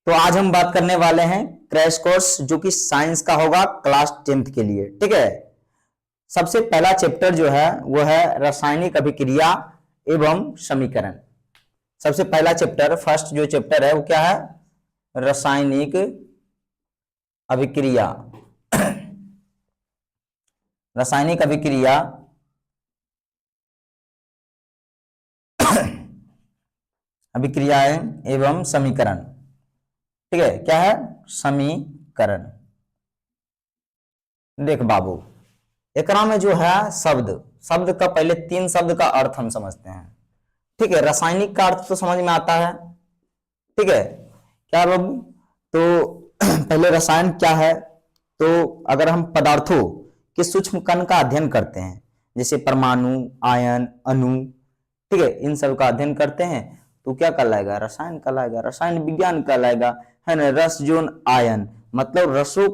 तो आज हम बात करने वाले हैं क्रैश कोर्स जो कि साइंस का होगा क्लास 10th के लिए। ठीक है, सबसे पहला चैप्टर जो है वो है रासायनिक अभिक्रिया एवं समीकरण। सबसे पहला चैप्टर, फर्स्ट जो चैप्टर है वो क्या है? रासायनिक अभिक्रिया। रासायनिक अभिक्रिया अभिक्रियाएं एवं समीकरण। ठीक है, क्या है? समीकरण। देख बाबू, एकरा में जो है शब्द शब्द का पहले 3 शब्द का अर्थ हम समझते हैं। ठीक है, रासायनिक का अर्थ तो समझ में आता है। ठीक है, क्या बाबू? तो पहले रसायन क्या है? तो अगर हम पदार्थों के सूक्ष्म कण का अध्ययन करते हैं, जैसे परमाणु, आयन, अणु, ठीक है, इन सब का अध्ययन करते हैं तो क्या कहलाएगा? रसायन कहलाएगा, रसायन विज्ञान कहलाएगा, है ना। रस जोन आयन मतलब रसों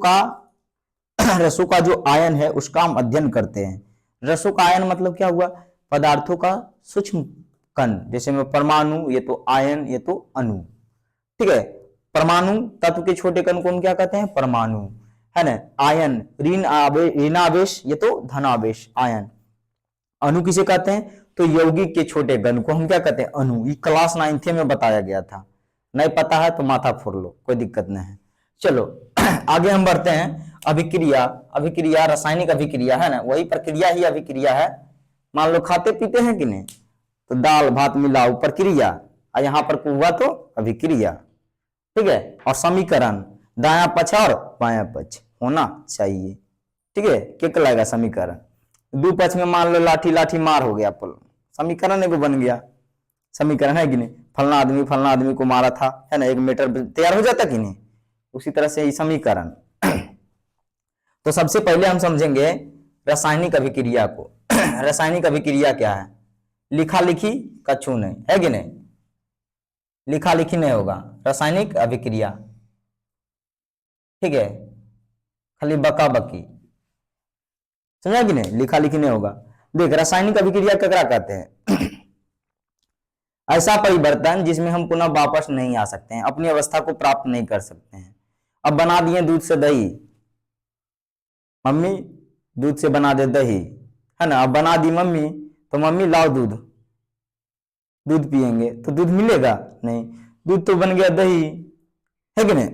का जो आयन है उसका हम अध्ययन करते हैं। रसों का आयन मतलब क्या हुआ? पदार्थों का सूक्ष्म कण, जैसे में परमाणु, ये तो आयन, ये तो अणु। ठीक है, परमाणु तत्व के छोटे कण को हम क्या कहते हैं? परमाणु, है ना। आयन ऋणावेश, ये तो धनावेश आयन। अणु किसे कहते हैं? तो यौगिक के छोटे कण को हम क्या कहते हैं? अणु। ये क्लास 9th में बताया गया था। नहीं पता है तो माथा फोड़ लो, कोई दिक्कत नहीं है। चलो आगे हम बढ़ते हैं। अभिक्रिया, अभिक्रिया रासायनिक अभिक्रिया है ना, वही प्रक्रिया ही अभिक्रिया है। मान लो खाते पीते हैं कि नहीं, तो दाल भात मिलाओ प्रक्रिया, और यहां पर हुआ तो अभिक्रिया। ठीक है, और समीकरण दायां पक्ष और बायां पक्ष होना चाहिए। ठीक है, क्या कहलाएगा? समीकरण। दो पक्ष में मान लो लाठी लाठी मार हो गया, पुल समीकरण एगो बन गया। समीकरण है कि नहीं? फलना आदमी को मारा था, है ना, 1 मीटर तैयार हो जाता कि नहीं? उसी तरह से समीकरण। तो सबसे पहले हम समझेंगे रासायनिक अभिक्रिया को। रासायनिक अभिक्रिया क्या है? लिखा लिखी कछु नहीं, है कि नहीं? लिखा लिखी नहीं होगा, रासायनिक अभिक्रिया। ठीक है, खाली बका बकी, समझा कि नहीं? लिखा लिखी नहीं होगा। देख, रासायनिक अभिक्रिया क्या कहते हैं? ऐसा परिवर्तन जिसमें हम पुनः वापस नहीं आ सकते हैं, अपनी अवस्था को प्राप्त नहीं कर सकते हैं। अब बना दिए दूध से दही, मम्मी दूध से बना दे दही, है ना। अब बना दी मम्मी, तो मम्मी लाओ दूध, दूध पिएंगे तो दूध मिलेगा नहीं, दूध तो बन गया दही, है कि नहीं?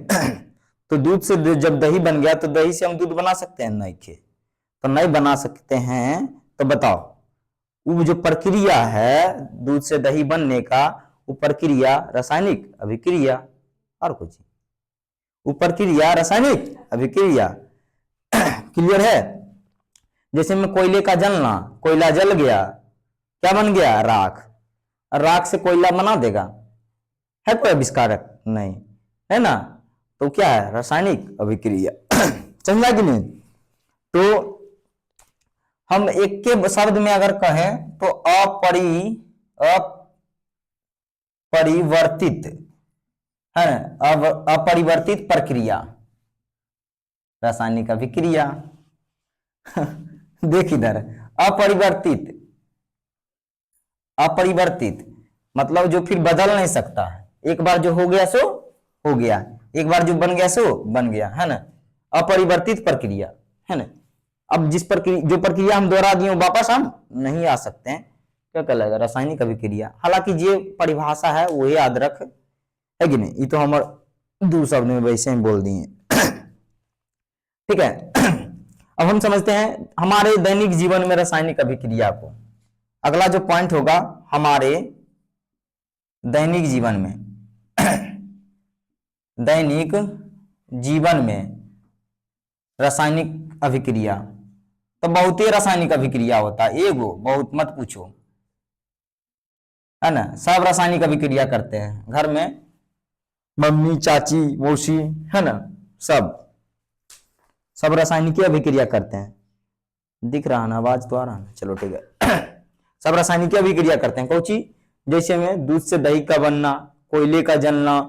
तो दूध से जब दही बन गया तो दही से हम दूध बना सकते हैं? नहीं खे, तो नहीं बना सकते हैं। तो बताओ, वो जो प्रक्रिया है दूध से दही बनने का, वो प्रक्रिया रासायनिक अभिक्रिया, और कुछ। वो प्रक्रिया रासायनिक अभिक्रिया। क्लियर है? जैसे में कोयले का जलना, कोयला जल गया, क्या बन गया? राख। राख से कोयला बना देगा? है कोई आविष्कारक? नहीं, है ना। तो क्या है? रासायनिक अभिक्रिया। समझा कि नहीं? तो हम एक के शब्द में अगर कहें तो अपरिवर्तित, है अब अपरिवर्तित प्रक्रिया रासायनिक अभिक्रिया। देख इधर, अपरिवर्तित, अपरिवर्तित मतलब जो फिर बदल नहीं सकता है। एक बार जो हो गया सो हो गया, एक बार जो बन गया सो बन गया, है ना। अपरिवर्तित प्रक्रिया, है ना। अब जो प्रक्रिया हम दोहरा दिए वापस हम नहीं आ सकते हैं, क्या कहलाएगा? रासायनिक अभिक्रिया। हालांकि ये परिभाषा है वो याद रख, है कि नहीं? ये तो हमारे 2 शब्द में वैसे ही बोल दिए। ठीक है, अब हम समझते हैं हमारे दैनिक जीवन में रासायनिक अभिक्रिया को। अगला जो पॉइंट होगा, हमारे दैनिक जीवन में दैनिक जीवन में रासायनिक अभिक्रिया, तो बहुत ही रासायनिक अभिक्रिया होता है, एगो बहुत मत पूछो, है ना। सब रासायनिक अभिक्रिया करते हैं घर में, मम्मी, चाची, मौसी, है ना, सब रासायनिक अभिक्रिया करते हैं। दिख रहा ना? आवाज तो आ रहा ना? चलो ठीक है। सब रासायनिक अभिक्रिया करते हैं। कौची? जैसे में दूध से दही का बनना, कोयले का जलना,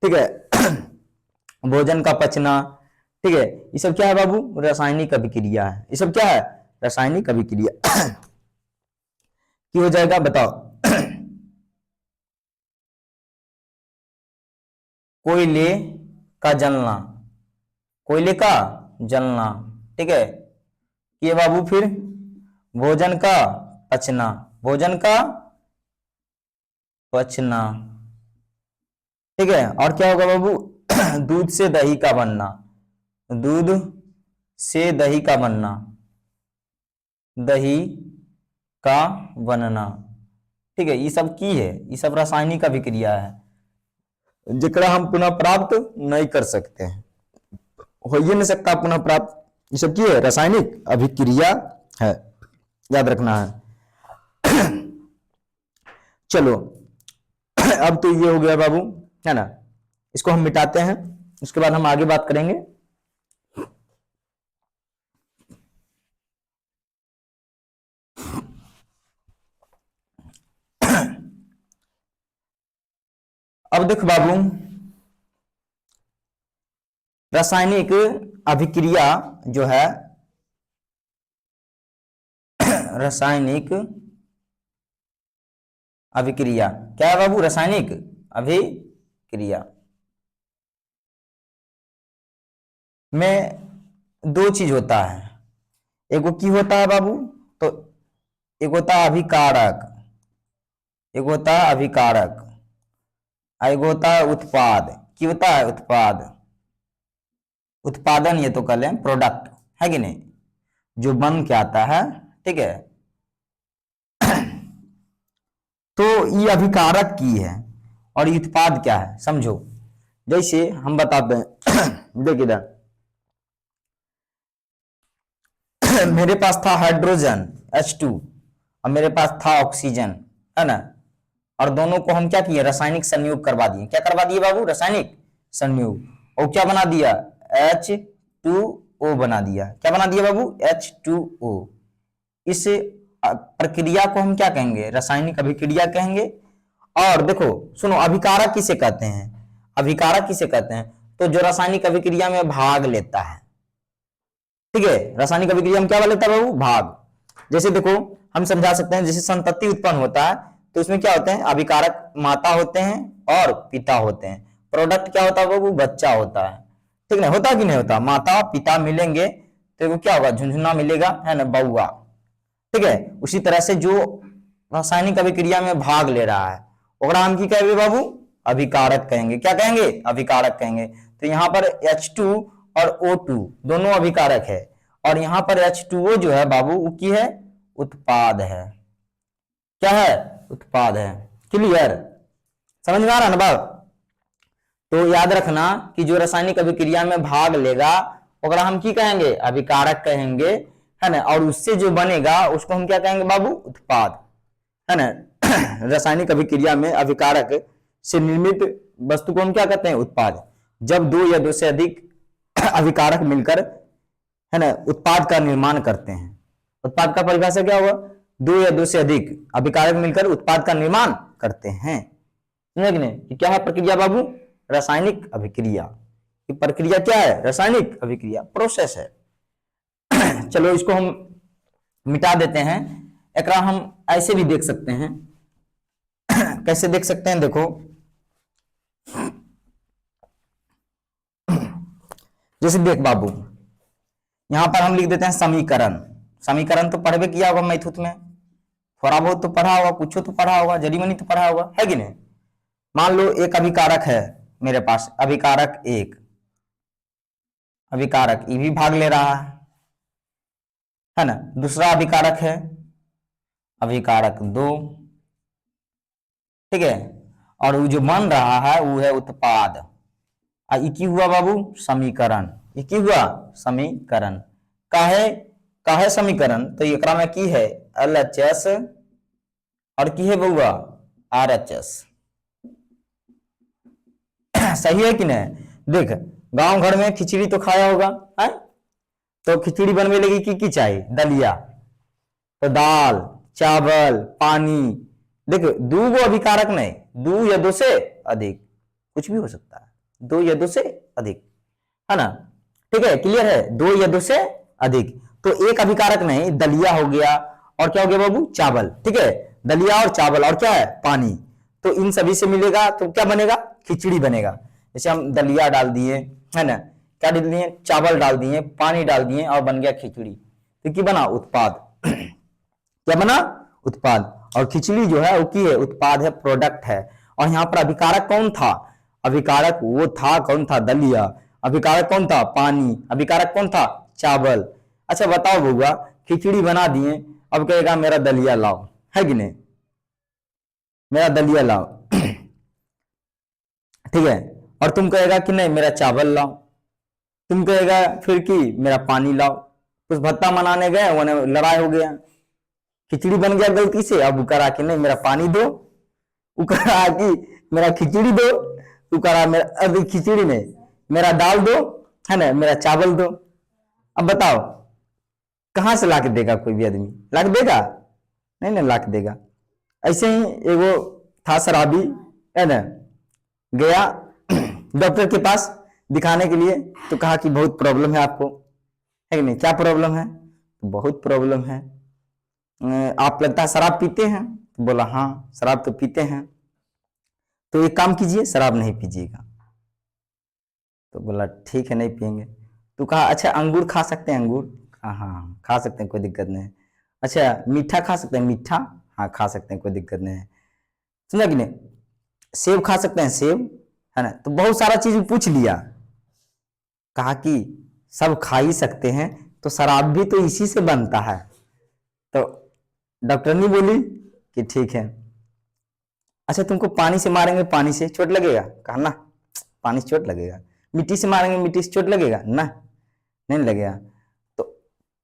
ठीक है, भोजन का पचना, ठीक है, ये सब क्या है बाबू? रासायनिक अभिक्रिया है। ये सब क्या है? रासायनिक अभिक्रिया। की हो जाएगा बताओ? कोयले का जलना, कोयले का जलना, ठीक है। ये बाबू फिर भोजन का पचना, भोजन का पचना, ठीक है। और क्या होगा बाबू दूध से दही का बनना, दूध से दही का बनना, दही का बनना, ठीक है। ये सब की है, ये सब रासायनिक अभिक्रिया है जरा हम पुनः प्राप्त नहीं कर सकते हैं, हो ही नहीं सकता पुनः प्राप्त। ये सब की है, रासायनिक अभिक्रिया है, याद रखना है। चलो अब तो ये हो गया बाबू, है ना, इसको हम मिटाते हैं, उसके बाद हम आगे बात करेंगे। अब देख बाबू, रासायनिक अभिक्रिया जो है, रासायनिक अभिक्रिया क्या है बाबू, रासायनिक अभिक्रिया में दो चीज होता है, एक वो की होता है बाबू, तो एक होता है अभिकारक, एक होता है अभिकारक, एक होता है उत्पाद। की होता है उत्पाद, उत्पादन ये तो कह लें प्रोडक्ट, है कि नहीं, जो बन के आता है, ठीक है। तो ये अभिकारक की है और ये उत्पाद क्या है समझो। जैसे हम बताते हैं देख इधर मेरे पास था हाइड्रोजन H2 और मेरे पास था ऑक्सीजन, है ना, और दोनों को हम क्या किए, रासायनिक संयोग करवा दिए। क्या करवा दिए बाबू, रासायनिक संयोग, और क्या बना दिया, H2O बना दिया। क्या बना दिया बाबू, H2O। इस प्रक्रिया को हम क्या कहेंगे, रासायनिक अभिक्रिया कहेंगे। और देखो सुनो, अभिकारक किसे कहते हैं, अभिकारक किसे कहते हैं, तो जो रासायनिक अभिक्रिया में भाग लेता है, ठीक है। रासायनिक अभिक्रिया में क्या लेता है बाबू, भाग। जैसे देखो हम समझा सकते हैं, जैसे संतति उत्पन्न होता है तो उसमें क्या होते हैं, अभिकारक माता होते हैं और पिता होते हैं, प्रोडक्ट क्या होता है बाबू, बच्चा होता है, ठीक है। होता कि नहीं होता, माता पिता मिलेंगे तो क्या होगा, झुंझुना मिलेगा, है ना, बउआ, ठीक है। उसी तरह से जो रासायनिक अभिक्रिया में भाग ले रहा है ओकरा हम की कहेंगे बाबू, अभिकारक कहेंगे। क्या कहेंगे, अभिकारक कहेंगे। तो यहाँ पर H2 और O2 दोनों अभिकारक है, और यहाँ पर H2O जो है बाबू वो की है, उत्पाद है। क्या है, उत्पाद है। क्लियर, समझ में आ रहा ना बात। तो याद रखना कि जो रासायनिक अभिक्रिया में भाग लेगा ओकरा हम की कहेंगे, अभिकारक कहेंगे, है ना, और उससे जो बनेगा उसको हम क्या कहेंगे बाबू, उत्पाद, है ना। रासायनिक अभिक्रिया में अभिकारक से निर्मित वस्तु को हम क्या कहते हैं, उत्पाद। जब दो या दो से अधिक अभिकारक मिलकर, है ना, उत्पाद का निर्माण करते हैं। उत्पाद का परिभाषा क्या हुआ, दो या दो से अधिक अभिकारक मिलकर उत्पाद का निर्माण करते हैं, समझे कि नहीं। क्या है प्रक्रिया बाबू, रासायनिक अभिक्रिया। ये प्रक्रिया क्या है, रासायनिक अभिक्रिया, प्रोसेस है। चलो इसको हम मिटा देते हैं। एकरा हम ऐसे भी देख सकते हैं, कैसे देख सकते हैं, देखो जैसे देख बाबू, यहां पर हम लिख देते हैं समीकरण। समीकरण तो पढ़वे किया होगा मैथुत में, थोड़ा बहुत तो पढ़ा होगा, कुछ तो पढ़ा होगा, जड़ी मनी तो पढ़ा होगा, है कि नहीं। मान लो एक अभिकारक है मेरे पास, अभिकारक एक, अभिकारक ये भी भाग ले रहा है ना। दूसरा अभिकारक है अभिकारक दो, ठीक है, और वो जो बन रहा है वो है उत्पाद। ये की हुआ बाबू, समीकरण। ये की हुआ, समीकरण। काहे काहे समीकरण, तो एकरा में की है LHS और की है बउआ RHS। सही है कि नहीं। देख गांव घर में खिचड़ी तो खाया होगा, है, तो खिचड़ी बनने लगी की चाहिए, दलिया, तो दाल चावल पानी। देखो दो गो अभिकारक नहीं, दो या दो से अधिक, कुछ भी हो सकता है, दो या दो से अधिक, है ना, ठीक है। क्लियर है, दो या दो से अधिक। तो एक अभिकारक नहीं, दलिया हो गया, और क्या हो गया बाबू, चावल, ठीक है, दलिया और चावल, और क्या है, पानी। तो इन सभी से मिलेगा तो क्या बनेगा, खिचड़ी बनेगा। जैसे हम दलिया डाल दिए, है ना, क्या डाल दिए, चावल डाल दिए, पानी डाल दिए और बन गया खिचड़ी। तो क्या बना, उत्पाद। क्या बना, उत्पाद। और खिचड़ी जो है वो की है, उत्पाद है, प्रोडक्ट है। और यहाँ पर अभिकारक कौन था, अभिकारक वो था, कौन था, दलिया। अभिकारक कौन था, पानी। अभिकारक कौन था, चावल। अच्छा बताओ बउआ, खिचड़ी बना दिए, अब कहेगा मेरा दलिया लाओ, है कि नहीं, मेरा दलिया लाओ। ठीक है, और तुम कहेगा कि नहीं मेरा चावल लाओ, तुम कहेगा फिर कि मेरा पानी लाओ। कुछ भत्ता मनाने गए, वो लड़ाई हो गया, खिचड़ी बन गया गलती से, अब करा कि नहीं मेरा पानी दो, करा कि मेरा खिचड़ी दो, करा मेरा, अभी खिचड़ी नहीं मेरा दाल दो, है ना, मेरा चावल दो। अब बताओ कहां से लाके देगा कोई भी आदमी, लाके देगा नहीं ना, लाके देगा। ऐसे ही एगो था शराबी, है ना, गया डॉक्टर के पास दिखाने के लिए, तो कहा कि बहुत प्रॉब्लम है आपको, है कि नहीं, क्या प्रॉब्लम है, तो बहुत प्रॉब्लम है, आप लगता है शराब पीते हैं, तो बोला हाँ शराब तो पीते हैं, तो एक काम कीजिए शराब नहीं पीजिएगा। तो बोला ठीक है नहीं पियेंगे। तो कहा अच्छा अंगूर खा सकते हैं, अंगूर, हाँ खा सकते हैं कोई दिक्कत नहीं। अच्छा मीठा खा सकते हैं, मीठा, हाँ खा सकते हैं कोई दिक्कत नहीं। समझा कि नहीं, सेब खा सकते हैं, सेब, है ना। तो बहुत सारा चीज पूछ लिया, कहा कि सब खा ही सकते हैं, तो शराब भी तो इसी से बनता है। तो डॉक्टर ने बोली कि ठीक है। अच्छा तुमको पानी से मारेंगे, पानी से चोट लगेगा, कहा ना पानी से चोट लगेगा। मिट्टी से मारेंगे, मिट्टी से चोट लगेगा ना, नहीं लगेगा। तो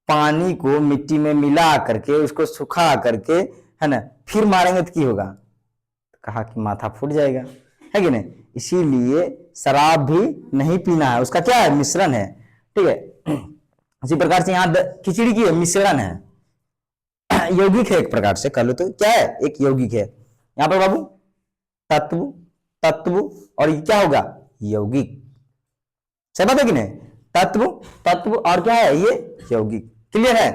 पानी को मिट्टी में मिला करके उसको सुखा करके, है ना, फिर मारेंगे तो क्या होगा, कहा कि माथा फूट जाएगा, है कि नहीं। इसीलिए शराब भी नहीं पीना है, उसका क्या है, मिश्रण है, ठीक है। इसी प्रकार से यहाँ खिचड़ी की मिश्रण है, यौगिक है एक प्रकार से, कह लो तो क्या है, एक यौगिक है। यहाँ पर बाबू तत्व, तत्व, और ये क्या होगा, यौगिक, सही बात है कि नहीं, तत्व, तत्व और क्या है ये, यौगिक। क्लियर है।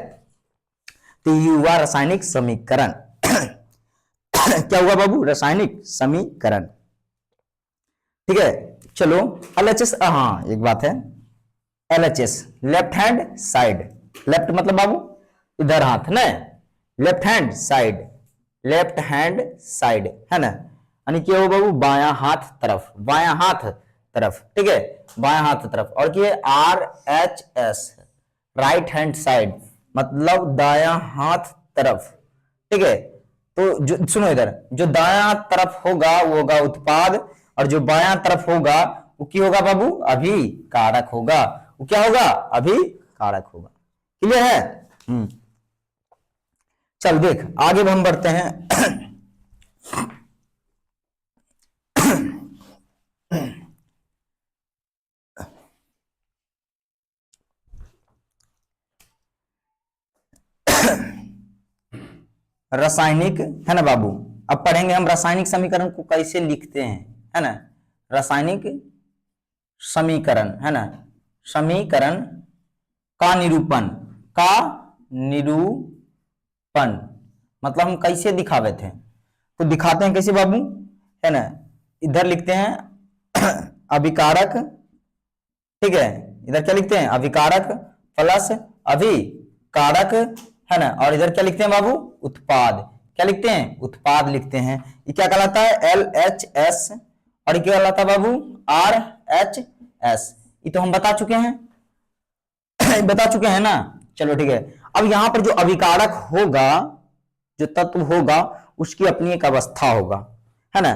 तो ये हुआ रासायनिक समीकरण। क्या हुआ बाबू, रासायनिक समीकरण, ठीक है। चलो एलएचएस, हाँ एक बात है, LHS left hand side, left मतलब बाबू इधर हाथ ना, left hand side, left hand side, है ना, यानी क्या हो बाबू, बायां हाथ तरफ, बायां हाथ तरफ, ठीक है, बायां हाथ तरफ। और क्या है, R H S right hand side, मतलब दायां हाथ तरफ, ठीक है। तो जो सुनो इधर, जो दायां तरफ होगा वो होगा उत्पाद, और जो बायां तरफ होगा वो क्या होगा बाबू, अभी कारक होगा, वो क्या होगा, अभी कारक होगा। क्लियर है। चल देख आगे हम बढ़ते हैं। रासायनिक, है ना बाबू, अब पढ़ेंगे हम रासायनिक समीकरण को कैसे लिखते हैं, है ना, रासायनिक समीकरण, है ना, समीकरण का निरूपण, का निरूपण मतलब हम कैसे दिखावे थे, तो दिखाते हैं कैसे बाबू, है ना, इधर लिखते हैं अभिकारक, ठीक है, इधर क्या लिखते हैं, अभिकारक प्लस अभिकारक, है ना, और इधर क्या लिखते हैं बाबू, उत्पाद, क्या लिखते हैं, उत्पाद लिखते हैं। ये क्या कहलाता है, एल एच एस, और ये क्या कहलाता है बाबू, आर एच एस। ये तो हम बता चुके हैं, बता चुके हैं ना। चलो ठीक है, अब यहां पर जो अभिकारक होगा, जो तत्व होगा उसकी अपनी एक अवस्था होगा, है ना।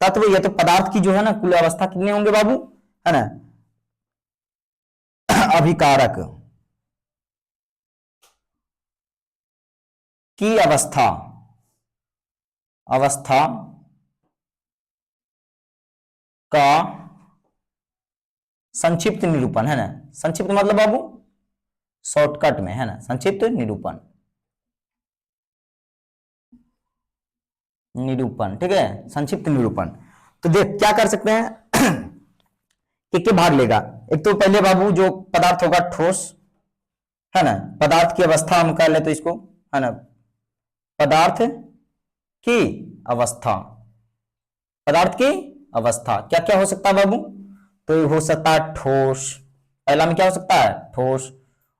तत्व या तो पदार्थ की जो है ना कुल अवस्था कितने होंगे बाबू, है ना, अभिकारक की अवस्था, अवस्था का संक्षिप्त निरूपण, है ना, संक्षिप्त मतलब बाबू शॉर्टकट में, है ना, संक्षिप्त निरूपण, निरूपण, ठीक है, संक्षिप्त निरूपण। तो देख क्या कर सकते हैं, एक भाग लेगा, एक तो पहले बाबू जो पदार्थ होगा ठोस, है ना, पदार्थ की अवस्था हम कह ले तो इसको, है ना, पदार्थ की अवस्था, पदार्थ की अवस्था क्या क्या हो सकता है बाबू, तो ये हो सकता है ठोस, पहला में क्या हो सकता है ठोस,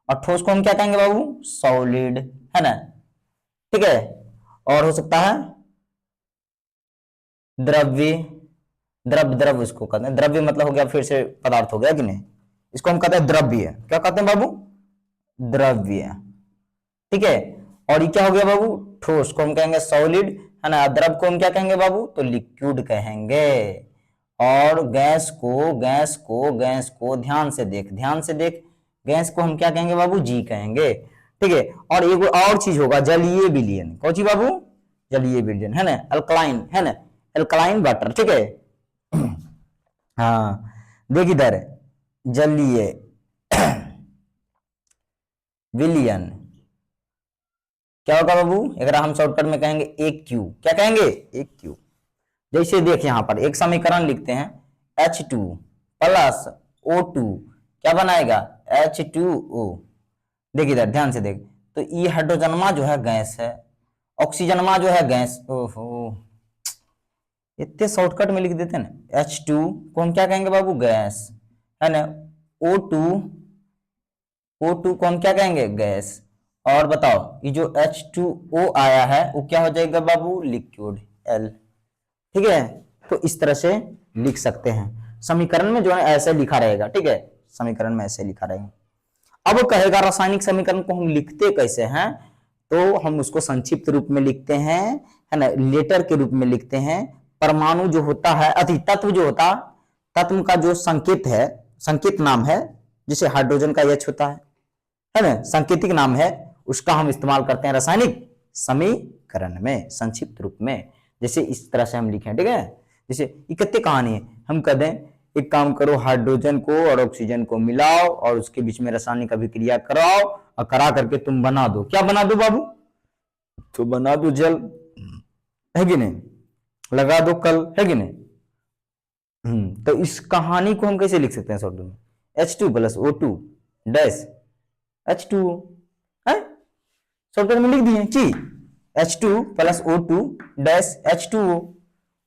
और ठोस को हम क्या कहेंगे बाबू सॉलिड, है ना, ठीक है। और हो सकता है द्रव्य, द्रव इसको कहते हैं, द्रव्य मतलब हो गया फिर से पदार्थ हो गया कि नहीं, इसको हम कहते हैं द्रव्य, क्या कहते हैं बाबू द्रव्य, ठीक है। और ये क्या हो गया बाबू ठोस को हम कहेंगे सॉलिड, है ना, द्रव को हम क्या कहेंगे बाबू तो लिक्विड कहेंगे। और गैस को ध्यान से देख, गैस को हम क्या कहेंगे बाबू जी कहेंगे, ठीक है। और एक और चीज होगा जलीय विलयन, कौन सी बाबू जलीय विलयन, है ना, अल्कलाइन, है ना, अल्कलाइन वाटर, ठीक है। हाँ देख इधर जलीय विलयन क्या होगा बाबू, अगर हम शॉर्टकट में कहेंगे एक क्यू, क्या कहेंगे एक क्यू। जैसे देख यहां पर एक समीकरण लिखते हैं H2 प्लस O2 क्या बनाएगा H2O। देख इधर ध्यान से देख, तो ये हाइड्रोजनमा जो है गैस है, ऑक्सीजनमा जो है गैस, ओहो इतने शॉर्टकट में लिख देते हैं ना। H2 को हम क्या कहेंगे बाबू गैस, है ना, O2 को हम क्या कहेंगे गैस। और बताओ ये जो H2O आया है वो क्या हो जाएगा बाबू लिक्विड L, ठीक है। तो इस तरह से लिख सकते हैं, समीकरण में जो है ऐसे लिखा रहेगा, ठीक है, समीकरण में ऐसे लिखा रहेगा। अब वो कहेगा रासायनिक समीकरण को हम लिखते कैसे हैं, तो हम उसको संक्षिप्त रूप में लिखते हैं, है ना, लेटर के रूप में लिखते हैं। परमाणु जो होता है अति तत्व जो होता, तत्व का जो संकेत है, संकेत नाम है, जैसे हाइड्रोजन का H होता है ना, सांकेतिक नाम है, उसका हम इस्तेमाल करते हैं रासायनिक समीकरण में संक्षिप्त रूप में। जैसे इस तरह से हम लिखें, ठीक है, जैसे इकट्ठे कहानी है, हम कह दें एक काम करो हाइड्रोजन को और ऑक्सीजन को मिलाओ और उसके बीच में रासायनिक अभिक्रिया कराओ और करा करके तुम बना दो, क्या बना दो बाबू तो बना दो जल, है कि नहीं, लगा दो कल, है कि नहीं। तो इस कहानी को हम कैसे लिख सकते हैं शॉर्ट में H2 plus O2 dash H2O है, शॉर्टकट में लिख दिए कि H2 plus O2 dash H2O,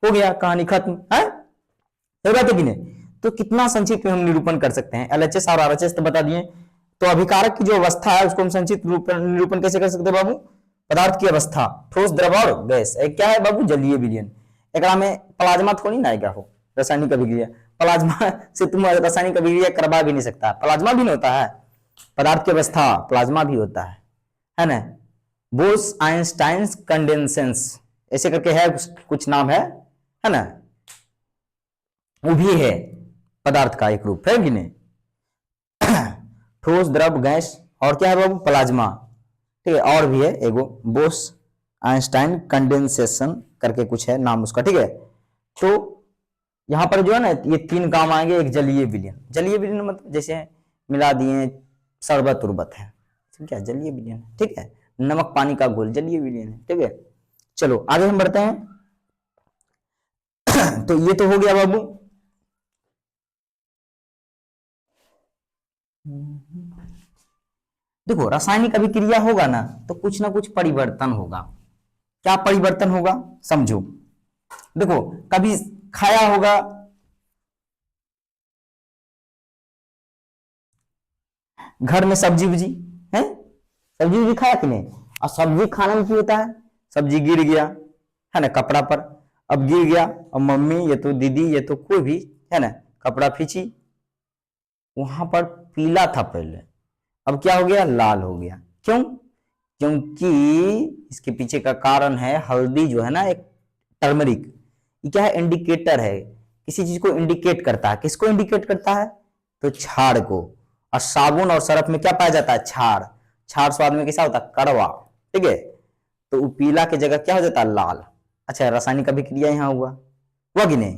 हो गया कहानी खत्म है, हो रहा था कि नहीं। तो कितना संक्षिप्त में हम निरूपण कर सकते हैं, LHS और RHS तो बता दिए, तो अभिकारक की जो अवस्था है उसको हम संक्षिप्त निरूपण कैसे कर सकते हैं बाबू, पदार्थ की अवस्था ठोस द्रव और गैस, एक क्या है बाबू जलीय विलयन, एक में प्लाज्मा थोड़ी ना आएगा हो रासायनिक अभिक्रिया, प्लाज्मा से तुम रासायनिक अभिक्रिया करवा भी नहीं सकता, प्लाज्मा भी नहीं होता है, पदार्थ की अवस्था प्लाज्मा भी होता है ना। बोस आइंस्टाइन कंडेंसेंस ऐसे करके है, कुछ नाम है ना, वो भी है पदार्थ का एक रूप, है कि नहीं। ठोस द्रव गैस और क्या है बाबू प्लाज्मा, ठीक है, और भी है एगो बोस आइंस्टाइन कंडेंसेशन करके कुछ है नाम उसका, ठीक है। तो यहां पर जो है ना ये तीन काम आएंगे, एक जलीय विलयन, जलीय विलयन मतलब जैसे मिला दिए शरबत उर्बत है, ठीक है जलीय विलयन, ठीक है, नमक पानी का घोल जलीय विलयन है, ठीक है। चलो आगे हम बढ़ते हैं। तो ये तो हो गया बाबू, देखो रासायनिक अभिक्रिया होगा ना कुछ परिवर्तन होगा, क्या परिवर्तन होगा समझो, देखो कभी खाया होगा घर में सब्जी उब्जी है, सब्जी उब्जी खाया कि नहीं, और सब्जी खाने में क्या होता है, सब्जी गिर गया है ना कपड़ा पर, अब गिर गया और मम्मी ये तो दीदी ये तो कोई भी है ना कपड़ा खींची, वहां पर पीला था पहले, अब क्या हो गया लाल हो गया, क्यों, क्योंकि इसके पीछे का कारण है हल्दी जो है ना एक टर्मरिक, ये क्या है इंडिकेटर है, किसी चीज को इंडिकेट करता है, किसको इंडिकेट करता है तो क्षार को, और साबुन और सरफ में क्या पाया जाता है क्षार, क्षार स्वाद में कैसा होता है कड़वा, ठीक है, तो वो पीला की जगह क्या हो जाता है लाल। अच्छा रासायनिक अभिक्रिया यहाँ हुआ कि नहीं,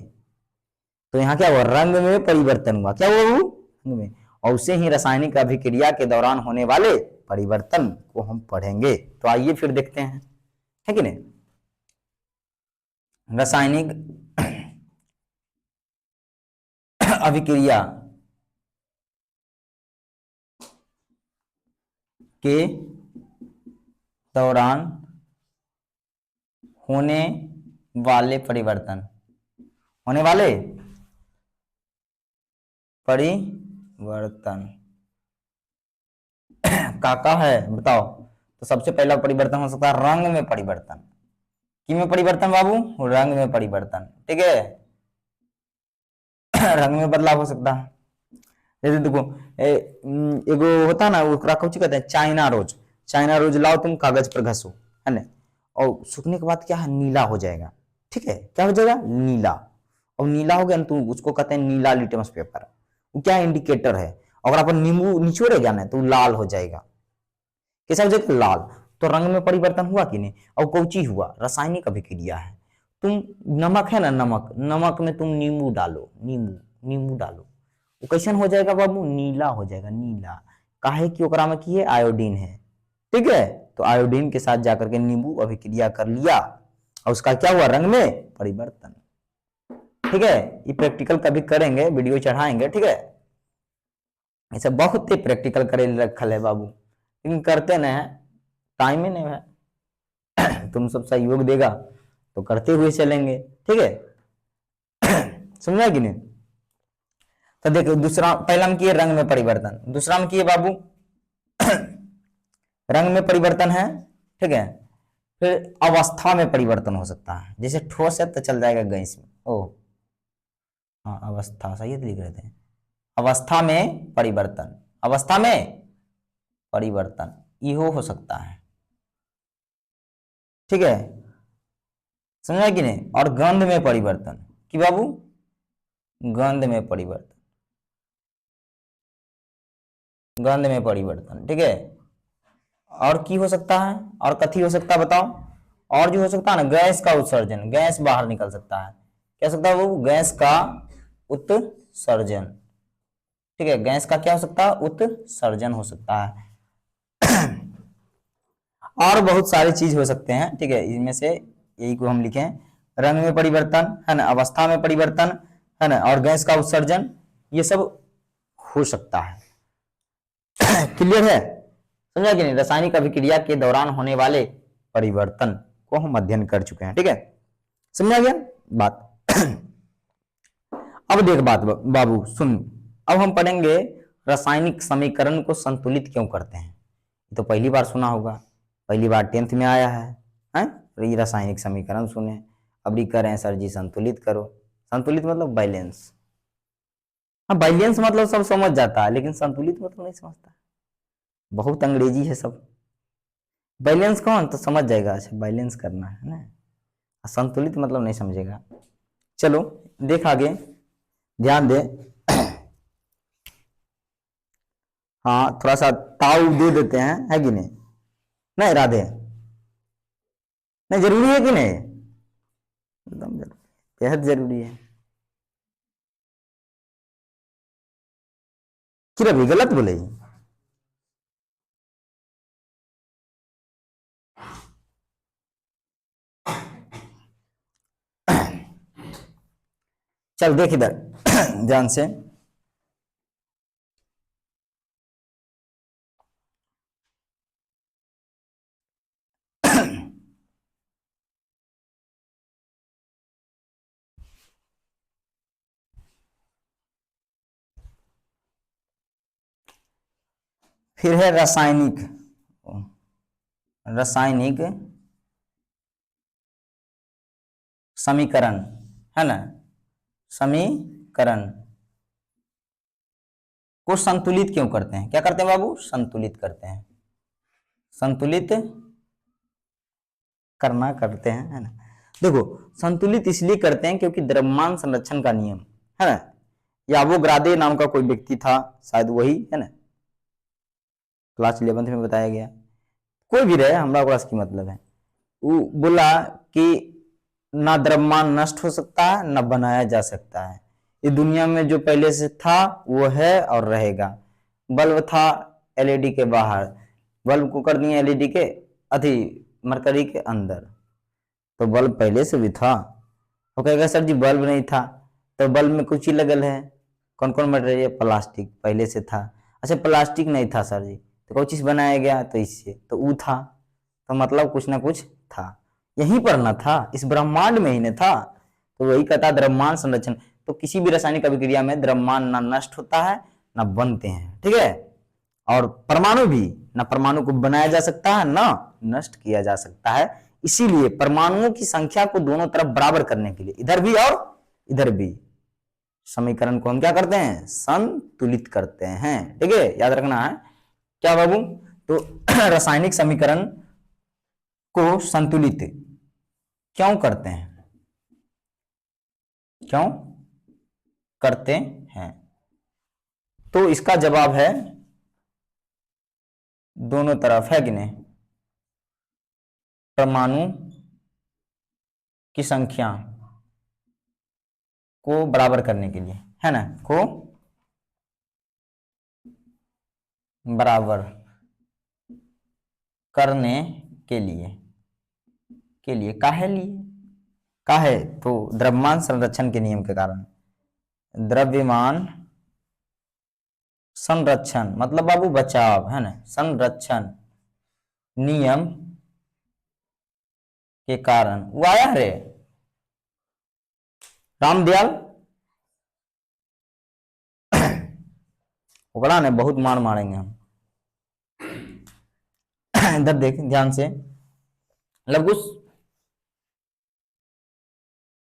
तो यहाँ क्या हुआ रंग में परिवर्तन हुआ, क्या हुआ वो रंग में, और उसे ही रासायनिक अभिक्रिया के दौरान होने वाले परिवर्तन को हम पढ़ेंगे। तो आइए फिर देखते हैं, है कि नहीं, रासायनिक अभिक्रिया के दौरान होने वाले परिवर्तन, होने वाले परिवर्तन काका है बताओ। तो सबसे पहला परिवर्तन हो सकता है रंग में परिवर्तन। कि में परिवर्तन बाबू? रंग में परिवर्तन। ठीक है, रंग में बदलाव हो सकता है। जैसे देखो एगो होता ना, वो कुछ कहते हैं चाइना रोज। चाइना रोज लाओ तुम, कागज पर घसो, है ना, और सूखने के बाद क्या है, नीला हो जाएगा। ठीक है, क्या हो जाएगा? नीला। और नीला हो गया ना, तो उसको कहते हैं नीला लिटमस पेपर। वो क्या इंडिकेटर है। अगर अपन नींबू निचोड़ेगा ना तो लाल हो जाएगा। कैसा हो जाएगा? लाल। तो रंग में परिवर्तन हुआ कि नहीं? और कौची हुआ? रासायनिक अभिक्रिया है। तुम नमक है ना, नमक, नमक में तुम नींबू डालो, नींबू डालो, वो कैसन हो जाएगा बाबू? नीला हो जाएगा, नीला। काहे कि ओकरा में की है? आयोडीन है। ठीक है, तो आयोडीन के साथ जाकर के नींबू अभिक्रिया कर लिया और उसका क्या हुआ? रंग में परिवर्तन। ठीक है, ये प्रैक्टिकल कभी करेंगे, वीडियो चढ़ाएंगे। ठीक है, ऐसा बहुत ही प्रैक्टिकल करे रखल है बाबू, लेकिन करते नहीं है, टाइम ही नहीं है। तुम सब सहयोग देगा तो करते हुए चलेंगे। ठीक है, समझा कि नहीं? तो देखो दूसरा, पहला में किए रंग में परिवर्तन, दूसरा में किए बाबू रंग में परिवर्तन है। ठीक है, फिर अवस्था में परिवर्तन हो सकता है। जैसे ठोस है तो चल जाएगा गैस में। ओ हाँ, अवस्था सही है, लिख रहे थे। अवस्था में परिवर्तन, अवस्था में परिवर्तन इहो हो सकता है। ठीक है, समझा कि नहीं? और गंध में परिवर्तन कि बाबू? गंध में परिवर्तन, गंध में परिवर्तन। ठीक है, और की हो सकता है? और कथी हो सकता है बताओ? और जो हो सकता है ना, गैस का उत्सर्जन, गैस बाहर निकल सकता है। क्या सकता है वो? गैस का उत्सर्जन। ठीक है, गैस का क्या हो सकता है? उत्सर्जन हो सकता है। और बहुत सारी चीज हो सकते हैं। ठीक है, इनमें से यही को हम लिखें, रंग में परिवर्तन है ना, अवस्था में परिवर्तन है ना, और गैस का उत्सर्जन, ये सब हो सकता है। क्लियर है? समझा कि नहीं? रासायनिक अभिक्रिया के दौरान होने वाले परिवर्तन को हम अध्ययन कर चुके हैं। ठीक है, समझा गया बात? अब देख बात बाबू सुन, अब हम पढ़ेंगे रासायनिक समीकरण को संतुलित क्यों करते हैं। तो पहली बार सुना होगा, पहली बार 10th में आया है, हैं? ये रासायनिक समीकरण सुने, अब भी करें सर जी संतुलित करो। संतुलित मतलब बैलेंस। हाँ, बैलेंस मतलब सब समझ जाता है, लेकिन संतुलित मतलब नहीं समझता। बहुत अंग्रेजी है सब। बैलेंस कौन तो समझ जाएगा, अच्छा बैलेंस करना है ना, संतुलित मतलब नहीं समझेगा। चलो देख आगे, ध्यान दे। हाँ, थोड़ा सा ताऊ दे देते हैं, है कि नहीं? नहीं राधे, नहीं जरूरी है कि नहीं? एकदम जरूरी, बेहद जरूरी है। फिर अभी गलत बोले। चल देख इधर ध्यान से। फिर है रासायनिक, रासायनिक समीकरण, है ना, समीकरण को संतुलित क्यों करते हैं? क्या करते हैं बाबू? संतुलित करते हैं, संतुलित करना करते हैं, है ना। देखो संतुलित इसलिए करते हैं क्योंकि द्रव्यमान संरक्षण का नियम, है ना, यावोग्रादे नाम का कोई व्यक्ति था, शायद वही, है ना, क्लास 11th में बताया गया। कोई भी रहे, हमरा ओकरा से की मतलब है। वो बोला कि ना द्रव्यमान नष्ट हो सकता है, ना बनाया जा सकता है। ये दुनिया में जो पहले से था वो है और रहेगा। बल्ब था एलईडी के बाहर, बल्ब को कर दिया एलईडी के अथी मरकरी के अंदर, तो बल्ब पहले से भी था। वो कहेगा सर जी बल्ब नहीं था, तो बल्ब में कुछ ही लगल है, कौन कौन मटेरियल? प्लास्टिक पहले से था। अच्छा प्लास्टिक नहीं था सर जी, तो कोई चीज बनाया गया तो इससे, तो वो था, तो मतलब कुछ ना कुछ था, यहीं पर ना था, इस ब्रह्मांड में ही न था। तो वही कहता द्रव्यमान संरक्षण, तो किसी भी रासायनिक अभिक्रिया में द्रव्यमान ना नष्ट होता है ना बनते हैं, ठीक है। और परमाणु भी, ना परमाणु को बनाया जा सकता है ना नष्ट किया जा सकता है। इसीलिए परमाणुओं की संख्या को दोनों तरफ बराबर करने के लिए, इधर भी और इधर भी, समीकरण को हम क्या करते हैं, संतुलित करते हैं, ठीक है, याद रखना है। क्या बाबू, तो रासायनिक समीकरण को संतुलित क्यों करते हैं, क्यों करते हैं, तो इसका जवाब है दोनों तरफ, है कि नहीं, परमाणु की संख्या को बराबर करने के लिए, है ना, को बराबर करने के लिए काहे लिए, काहे, तो द्रव्यमान संरक्षण के नियम के कारण, द्रव्यमान संरक्षण मतलब बाबू बचाव, है ना, संरक्षण नियम के कारण। वो आया रे रामदयाल, पकड़ा ने, बहुत मार मारेंगे हम। इधर देख ध्यान से, लवकुश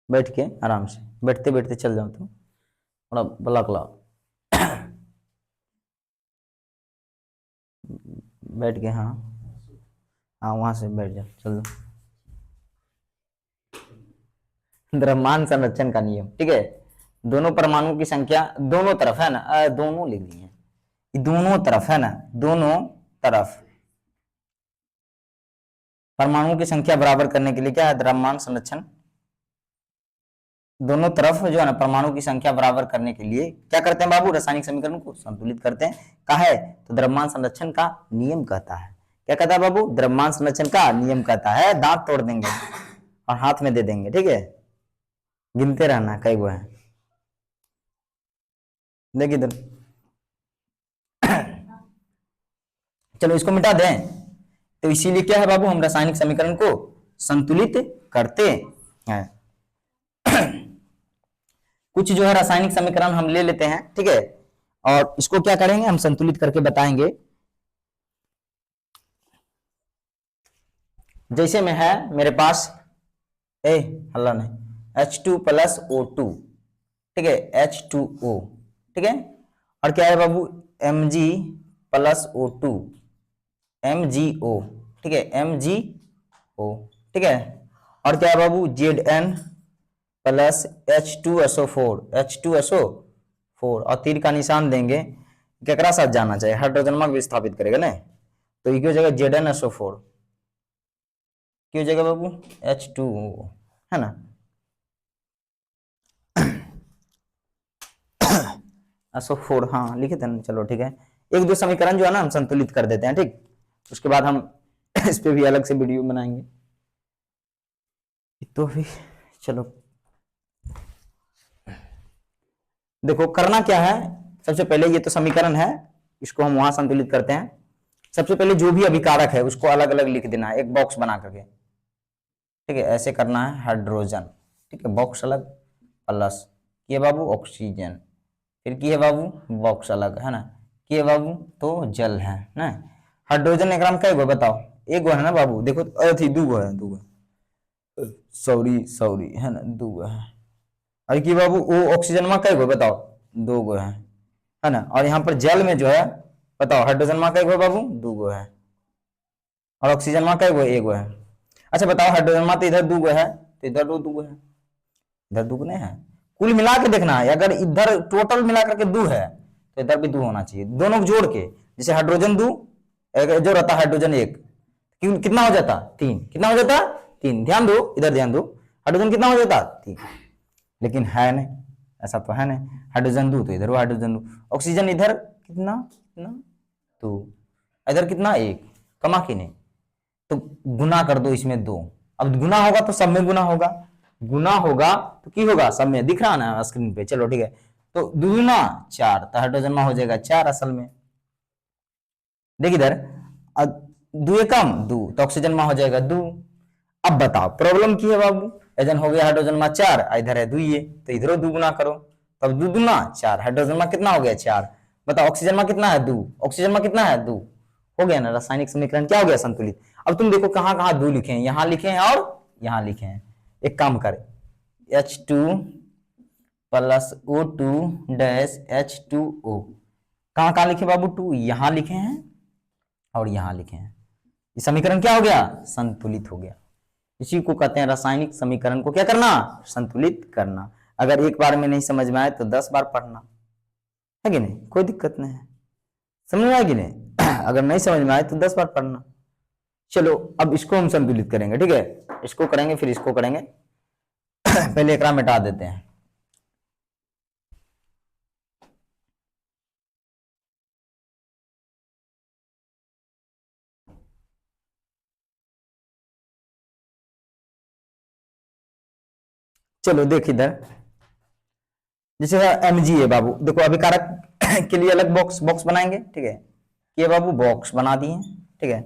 बैठ के आराम से, बैठते बैठते चल जाओ, तो थोड़ा ब्लॉक लाओ, बैठ के, हाँ हाँ वहां से बैठ जाओ, चल दो। द्रव्यमान संरक्षण का नियम, ठीक है, दोनों परमाणु की संख्या दोनों तरफ, है ना, दोनों लिख दिए, दोनों तरफ, है ना, दोनों तरफ परमाणु की संख्या बराबर करने के लिए क्या है, द्रव्यमान संरक्षण, दोनों तरफ जो है ना परमाणु की संख्या बराबर करने के लिए क्या करते हैं बाबू, रासायनिक समीकरण को संतुलित करते हैं। कहा है, तो द्रव्यमान संरक्षण का नियम कहता है, क्या कहता है बाबू, द्रव्यमान संरक्षण का नियम कहता है। दांत तोड़ देंगे और हाथ में दे देंगे, ठीक है, गिनते रहना कई वो है, देखिए इधर, चलो इसको मिटा दें। तो इसीलिए क्या है बाबू, हम रासायनिक समीकरण को संतुलित करते हैं। कुछ जो है रासायनिक समीकरण हम ले लेते हैं, ठीक है, और इसको क्या करेंगे, हम संतुलित करके बताएंगे। जैसे में है मेरे पास हल्ला नहीं, H2 प्लस O2, ठीक है, H2O, ठीक है, और क्या है बाबू, Mg प्लस O2, MgO, ठीक है, MgO, ठीक है, और क्या है बाबू, Zn प्लस H2SO4, H2SO4, और तीर का निशान देंगे, केकरा साथ जाना चाहिए, हाइड्रोजन को स्थापित करेगा ना, तो ये हो जाएगा ZnSO4, क्यों हो जाएगा बाबू, H2O, है ना, SO4, हाँ लिखे थे, चलो ठीक है, एक दो समीकरण जो है ना हम संतुलित कर देते हैं, ठीक, उसके बाद हम इस पे भी अलग से वीडियो बनाएंगे, तो भी चलो देखो करना क्या है। सबसे पहले ये तो समीकरण है, इसको हम वहां संतुलित करते हैं। सबसे पहले जो भी अभिकारक है उसको अलग अलग लिख देना है, एक बॉक्स बना करके, ठीक है, ऐसे करना है, हाइड्रोजन, ठीक है, बॉक्स अलग, प्लस ये बाबू ऑक्सीजन, फिर की है बाबू बॉक्स अलग, है ना, कि बाबू तो जल है ना, हाइड्रोजन एक ग्राम कई गो बताओ, एक गो है ना बाबू, देखो अथी दू गो है, दू गो, सॉरी है ना, दू गो है, और की बाबू वो ऑक्सीजन में कई गो बताओ, दो गो है ना, और यहाँ पर जल में जो है बताओ, हाइड्रोजन में कई गो बाबू, दू गो है, और ऑक्सीजन में कई गो, एक गो है। अच्छा बताओ, हाइड्रोजन में तो इधर दू गो है, तो इधर दो गो है, इधर दू गो नहीं है, कुल मिला के देखना है, अगर इधर टोटल मिला करके दो है तो इधर भी दो होना चाहिए, दोनों को जोड़ के, जैसे हाइड्रोजन दो, जो रहता हाइड्रोजन एक, कितना हो जाता, तीन, कितना हो जाता, तीन, ध्यान दो इधर, ध्यान दो, हाइड्रोजन कितना हो जाता, तीन, लेकिन है नहीं, ऐसा तो है नहीं, हाइड्रोजन दो तो इधर वो हाइड्रोजन दो, ऑक्सीजन इधर कितना, कितना दो, इधर कितना, एक, कमा की नहीं, तो गुना कर दो इसमें दो, अब गुना होगा तो सब में गुना होगा, गुना होगा तो की होगा, सब में दिख रहा ना स्क्रीन पे, चलो ठीक है, तो दूना चार, तो हाइड्रोजन में हो जाएगा चार असल में, देख इधर, दो कम दो, तो ऑक्सीजन में हो जाएगा दो। अब बताओ प्रॉब्लम की है बाबू, एजन हो गया हाइड्रोजन में चार, इधर है दो, ये तो इधरो दो गुना करो, अब दो दूना 4, हाइड्रोजन में कितना हो गया 4, बताओ ऑक्सीजन में कितना है 2, ऑक्सीजन में कितना है 2, हो गया ना रासायनिक समीकरण क्या हो गया संतुलित। अब तुम देखो कहां कहां 2 लिखे हैं, यहां लिखे हैं और यहां लिखे हैं। एक काम कर H2 plus O2 dash H2O, कहां कहां लिखे बाबू 2, यहां लिखे हैं और यहां लिखे हैं। ये समीकरण क्या हो गया संतुलित हो गया। इसी को कहते हैं रासायनिक समीकरण को क्या करना संतुलित करना। अगर एक बार में नहीं समझ में आए तो 10 बार पढ़ना है कि नहीं, कोई दिक्कत नहीं है, समझ में आए कि नहीं अगर नहीं समझ में आए तो 10 बार पढ़ना। चलो अब इसको हम संतुलित करेंगे, ठीक है, इसको करेंगे फिर इसको करेंगे पहले एकरा मिटा देते हैं। चलो देख इधर, जैसे Mg है बाबू, देखो अभिकारक के लिए अलग बॉक्स बनाएंगे, ठीक है, ये बाबू बॉक्स बना दिए, ठीक है।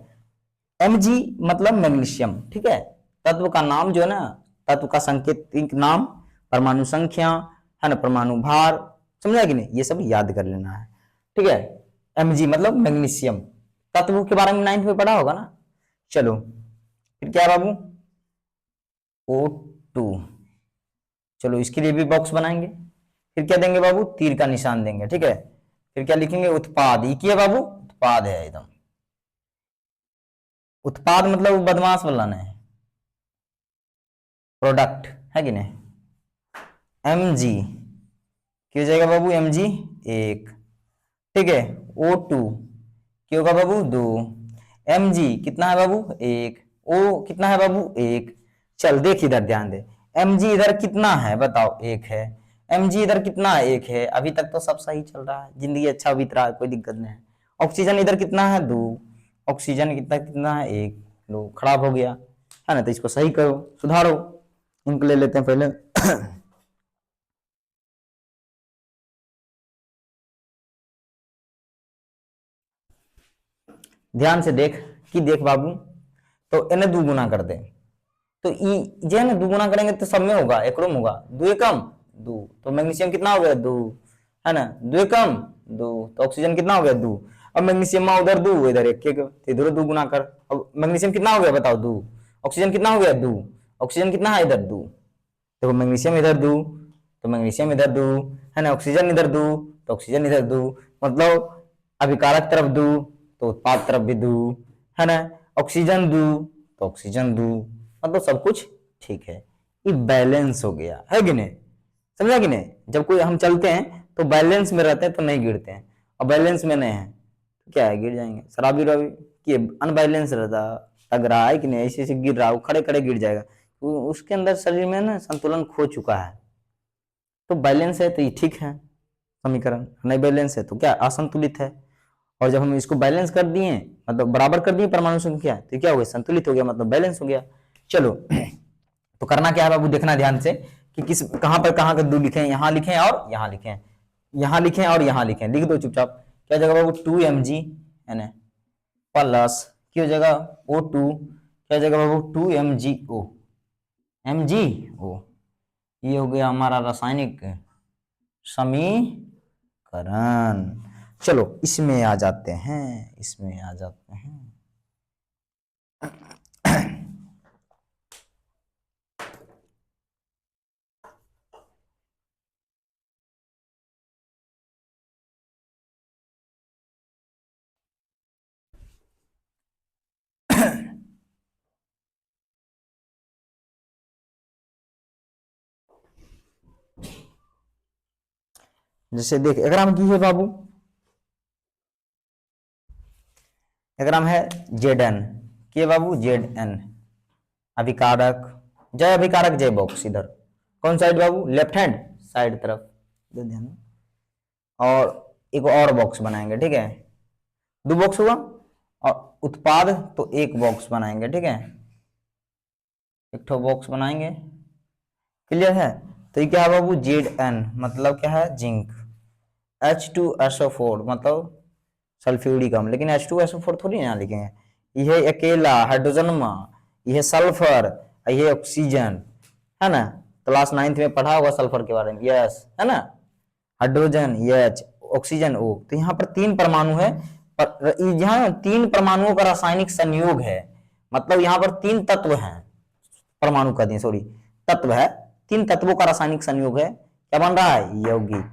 Mg मतलब मैग्नीशियम, ठीक है, तत्व का नाम जो है ना, तत्व का सांकेतिक नाम, परमाणु संख्या है ना, परमाणु भार, समझा कि नहीं, ये सब याद कर लेना है, ठीक है। Mg मतलब मैग्नीशियम, तत्व के बारे में 9th में पढ़ा होगा ना। चलो फिर क्या बाबू O2, चलो इसके लिए भी बॉक्स बनाएंगे, फिर क्या देंगे बाबू तीर का निशान देंगे, ठीक है, फिर क्या लिखेंगे उत्पाद, ये क्या बाबू उत्पाद है एकदम, उत्पाद मतलब बदमाश वाला नहीं, प्रोडक्ट है कि नहीं। Mg क्या हो जाएगा बाबू Mg 1, ठीक है, O2 क्या होगा बाबू 2, Mg कितना है बाबू 1, O कितना है बाबू 1। चल देख इधर ध्यान दे, Mg इधर कितना है बताओ 1 है, Mg इधर कितना है 1 है, अभी तक तो सब सही चल रहा है, जिंदगी अच्छा बीत रहा है, कोई दिक्कत नहीं है। ऑक्सीजन इधर कितना है 2, ऑक्सीजन कितना कितना है 1, लो खराब हो गया है ना, तो इसको सही करो सुधारो, इनको ले लेते हैं पहले ध्यान से देख कि देख बाबू, तो इन्हें 2 गुना कर दे, तो जो है ना 2 गुना करेंगे तो सब में होगा, एक में होगा 2 एकम 2, तो मैग्नीशियम कितना हो गया 2 है ना, 2 एकम 2, तो ऑक्सीजन कितना हो गया 2। अब मैग्नीशियम में उधर 2 इधर 1 तो इधर 2 गुना कर, अब मैग्नीशियम कितना हो गया बताओ 2, ऑक्सीजन कितना हो गया 2, ऑक्सीजन कितना है इधर 2, देखो मैग्नीशियम इधर 2 तो मैग्नीशियम इधर 2 है ना, ऑक्सीजन इधर 2 तो ऑक्सीजन इधर 2, मतलब अभिकारक तरफ 2 तो उत्पाद तरफ भी 2 है ना, ऑक्सीजन 2 तो ऑक्सीजन 2, मतलब सब कुछ ठीक है, ये बैलेंस हो गया है कि नहीं, समझा कि नहीं। जब कोई हम चलते हैं तो बैलेंस में रहते हैं तो नहीं गिरते हैं, और बैलेंस में नहीं है तो क्या है गिर जाएंगे, शराबी रबी कि अनबैलेंस रहता लग रहा है कि नहीं, ऐसे ऐसे गिर रहा है, खड़े खड़े गिर जाएगा, तो उसके अंदर शरीर में ना संतुलन खो चुका है। तो बैलेंस है तो ये ठीक है समीकरण, नहीं बैलेंस है तो क्या असंतुलित है। और जब हम इसको बैलेंस कर दिए मतलब बराबर कर दिए परमाणु संख्या, तो क्या हो गया संतुलित हो गया, मतलब बैलेंस हो गया। चलो तो करना क्या है बाबू, देखना ध्यान से कि किस कहां पर कहां का 2 लिखे हैं, यहां लिखे हैं और यहां लिखे हैं, यहां लिखे हैं और यहां लिखे हैं, लिख दो चुपचाप। क्या जगह बाबू 2mg है ना प्लस क्या जगह O2, क्या जगह बाबू 2mgO, mgO, ये हो गया हमारा रासायनिक समीकरण। चलो इसमें आ जाते हैं, इसमें आ जाते हैं जैसे देख एग्राम की है बाबू, एग्राम है Zn के बाबू Zn, अभिकारक जय अभिकारक जय बॉक्स, इधर कौन साइड बाबू लेफ्ट हैंड साइड तरफ ध्यान, और एक और बॉक्स बनाएंगे, ठीक है 2 बॉक्स हुआ, और उत्पाद तो 1 बॉक्स बनाएंगे, ठीक है एक ठो बॉक्स बनाएंगे, क्लियर है। तो ये क्या है बाबू Zn मतलब क्या है जिंक, H2SO4 मतलब सल्फ्यूरिक अम्ल, लेकिन H2SO4 थोड़ी ना लिखेंगे, यह अकेला हाइड्रोजन में, यह सल्फर, यह ऑक्सीजन है ना, क्लास 9th में पढ़ा होगा सल्फर के बारे में, यस है ना, हाइड्रोजन H, ऑक्सीजन O। तो यहाँ पर 3 परमाणु है, पर यहाँ 3 परमाणुओं का रासायनिक संयोग है, मतलब यहाँ पर 3 तत्व हैं, परमाणु का दिए सॉरी तत्व है, 3 तत्वों का रासायनिक संयोग है। क्या बन रहा है? यौगिक,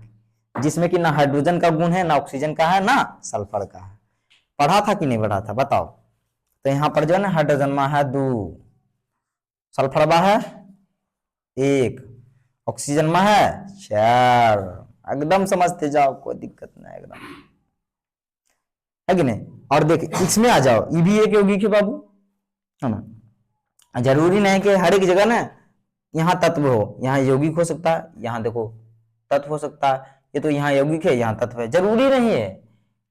जिसमें कि ना हाइड्रोजन का गुण है, ना ऑक्सीजन का है, ना सल्फर का है। पढ़ा था कि नहीं पढ़ा था बताओ? तो यहाँ पर जो है ना हाइड्रोजन में है 2, सल्फर में है 1, ऑक्सीजन में है 4। एकदम समझते जाओ, कोई दिक्कत नहीं, एकदम है कि नहीं। और देख इसमें आ जाओ, ये भी एक यौगिक है बाबू, है ना। जरूरी नहीं कि हर एक जगह ना यहाँ तत्व हो, यहाँ यौगिक हो सकता है, यहाँ देखो तत्व हो सकता है। ये तो यहाँ यौगिक है, यहाँ तत्व है, जरूरी नहीं है।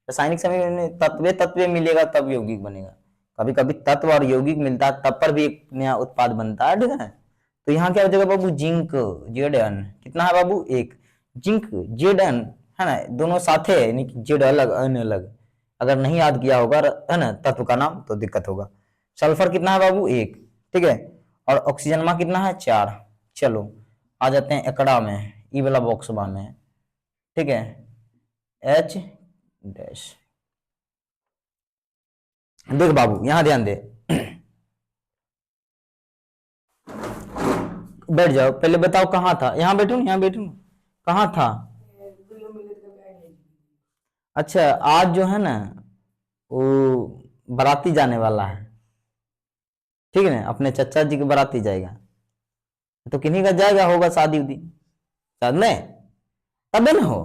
रासायनिक समय में तत्व तत्व मिलेगा तब यौगिक बनेगा, कभी कभी तत्व और यौगिक मिलता है तब पर भी एक नया उत्पाद बनता है, ठीक है। तो यहाँ क्या हो जाएगा बाबू? जिंक Zn कितना है बाबू? 1। जिंक Zn है ना, दोनों साथ है, यानी कि जेड अलग अन अलग, अगर नहीं याद किया होगा है ना तत्व का नाम तो दिक्कत होगा। सल्फर कितना है बाबू? 1, ठीक है। और ऑक्सीजन में कितना है? 4। चलो आ जाते हैं एकड़ा में, ई वाला बॉक्स में, ठीक है, H डैश। देख बाबू यहां ध्यान दे, बैठ जाओ, पहले बताओ कहाँ था? यहाँ बैठू, यहाँ बैठू, कहाँ था? अच्छा आज जो है ना वो बाराती जाने वाला है, ठीक है ना, अपने चचा जी के बाराती जाएगा, तो किन्हीं का जाएगा, होगा शादी उदी, शायद नहीं, तबे ना हो,